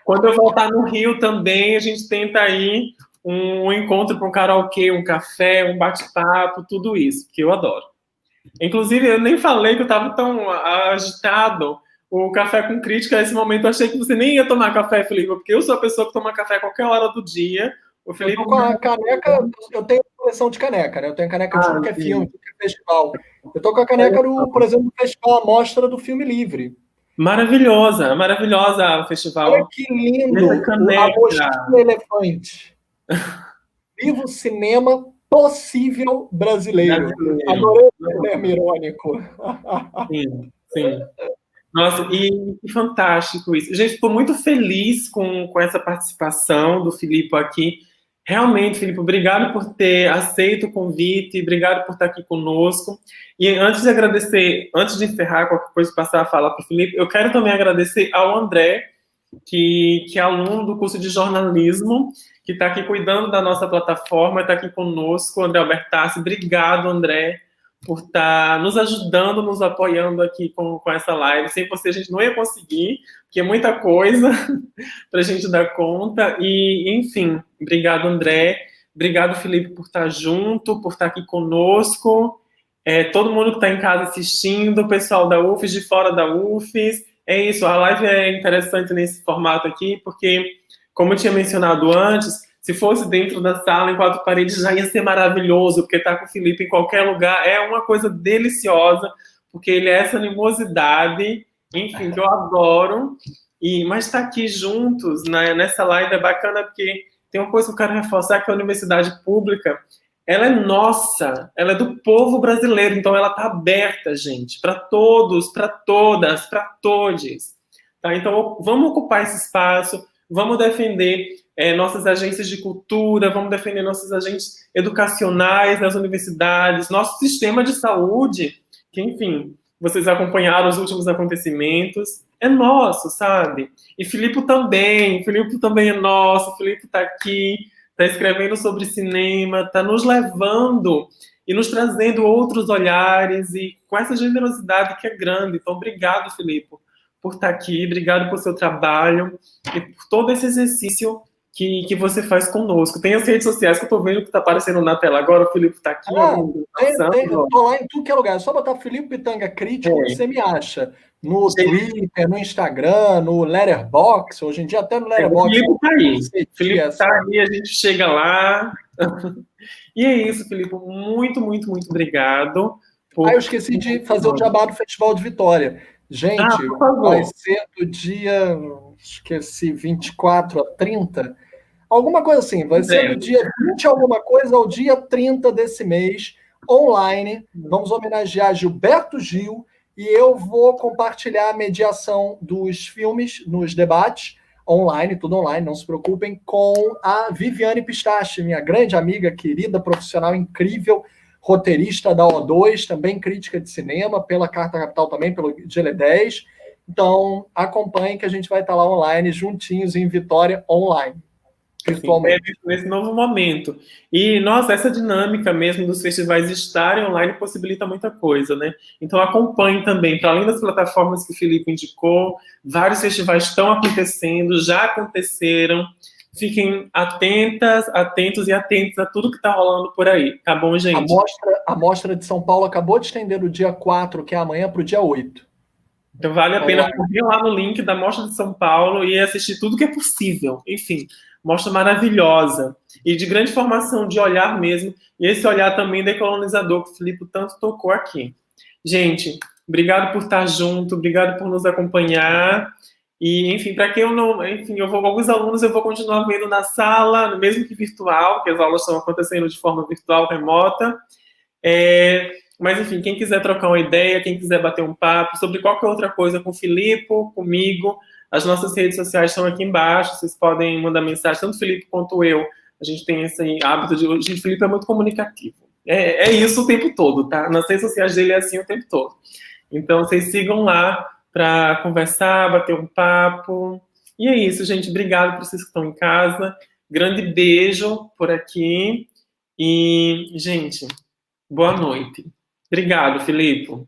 Quando eu voltar no Rio também, a gente tenta aí um encontro para um karaokê, um café, um bate-papo, tudo isso, que eu adoro. Inclusive, eu nem falei que eu estava tão agitado. O Café com Crítica, nesse momento, eu achei que você nem ia tomar café, Felipe, porque eu sou a pessoa que toma café a qualquer hora do dia, O Eu Felipe. tô com a caneca, eu tenho coleção de caneca, né? Eu tenho caneca de tudo que é filme, tudo que é festival. Eu tô com a caneca do, por exemplo, do Festival A Mostra do Filme Livre. Maravilhosa, maravilhosa o Olha festival. que Essa lindo! A caneca. Mosquinha Elefante. Viva o cinema possível brasileiro. Brasileiro. Adorei o termo irônico. Sim, sim. Nossa, e que fantástico isso. Gente, estou muito feliz com essa participação do Filipe aqui. Realmente, Filipe, obrigado por ter aceito o convite, obrigado por estar aqui conosco. E antes de agradecer, antes de encerrar, qualquer coisa, passar a falar para o Filipe, eu quero também agradecer ao André, que é aluno do curso de jornalismo, que está aqui cuidando da nossa plataforma, está aqui conosco, André Albertassi. Obrigado, André, por estar nos ajudando, nos apoiando aqui com essa live. Sem você a gente não ia conseguir, porque é muita coisa para a gente dar conta. E, enfim, obrigado, André. Obrigado, Felipe, por estar junto, por estar aqui conosco. Todo mundo que está em casa assistindo, o pessoal da UFES, de fora da UFES. É isso, a live é interessante nesse formato aqui, porque, como eu tinha mencionado antes, se fosse dentro da sala, em quatro paredes, já ia ser maravilhoso, porque estar com o Felipe em qualquer lugar é uma coisa deliciosa, porque ele é essa animosidade, enfim, que eu adoro. Mas estar aqui juntos, né, nessa live é bacana, porque tem uma coisa que eu quero reforçar, que a universidade pública, ela é nossa, ela é do povo brasileiro, então ela está aberta, gente, para todos, para todas, para todes. Tá? Então vamos ocupar esse espaço, vamos defender nossas agências de cultura, vamos defender nossos agentes educacionais nas universidades, nosso sistema de saúde, que, enfim, vocês acompanharam os últimos acontecimentos, é nosso, sabe? E Filipe também é nosso, Filipe está aqui, está escrevendo sobre cinema, está nos levando e nos trazendo outros olhares e com essa generosidade que é grande. Então, obrigado, Filipe, por estar aqui, obrigado por seu trabalho e por todo esse exercício que você faz conosco. Tem as redes sociais que eu estou vendo que está aparecendo na tela agora, o Filipe está aqui. Eu tô lá em tudo que é lugar. É só botar Filipe Pitanga Crítico que você me acha. No Twitter, no Instagram, no Letterboxd. Hoje em dia, até no O Letterboxd. Filipe está aí. O Filipe está aí, a gente chega lá. E é isso, Filipe. Muito, muito, muito obrigado. Eu esqueci de fazer o jabá do Festival de Vitória. Gente, vai ser do dia, esqueci, 24 a 30. Alguma coisa assim, vai ser do dia 20 alguma coisa ao dia 30 desse mês, online. Vamos homenagear Gilberto Gil e eu vou compartilhar a mediação dos filmes nos debates, online, tudo online, não se preocupem, com a Viviane Pistache, minha grande amiga, querida, profissional incrível, roteirista da O2, também crítica de cinema, pela Carta Capital também, pelo GL10. Então, acompanhem que a gente vai estar lá online, juntinhos em Vitória, online. Virtualmente. Nesse novo momento. E, nossa, essa dinâmica mesmo dos festivais estarem online possibilita muita coisa, né? Então acompanhe também, para além das plataformas que o Felipe indicou, vários festivais estão acontecendo, já aconteceram. Fiquem atentos e atentos a tudo que está rolando por aí. Tá bom, gente? A Mostra de São Paulo acabou de estender do dia 4, que é amanhã, para o dia 8. Então vale a pena correr lá no link da Mostra de São Paulo e assistir tudo que é possível. Enfim, mostra maravilhosa e de grande formação de olhar mesmo, e esse olhar também decolonizador que o Filipe tanto tocou aqui. Gente, obrigado por estar junto, obrigado por nos acompanhar. E, enfim, para quem eu não. Enfim, alguns alunos eu vou continuar vendo na sala, mesmo que virtual, que as aulas estão acontecendo de forma virtual, remota. Mas, enfim, quem quiser trocar uma ideia, quem quiser bater um papo sobre qualquer outra coisa com o Filipe, comigo, as nossas redes sociais estão aqui embaixo, vocês podem mandar mensagem, tanto o Filipe quanto eu. A gente tem esse hábito de... Gente, o Filipe é muito comunicativo. É isso o tempo todo, tá? Nas redes sociais dele é assim o tempo todo. Então, vocês sigam lá para conversar, bater um papo. E é isso, gente. Obrigado por vocês que estão em casa. Grande beijo por aqui. E, gente, boa noite. Obrigado, Filipe.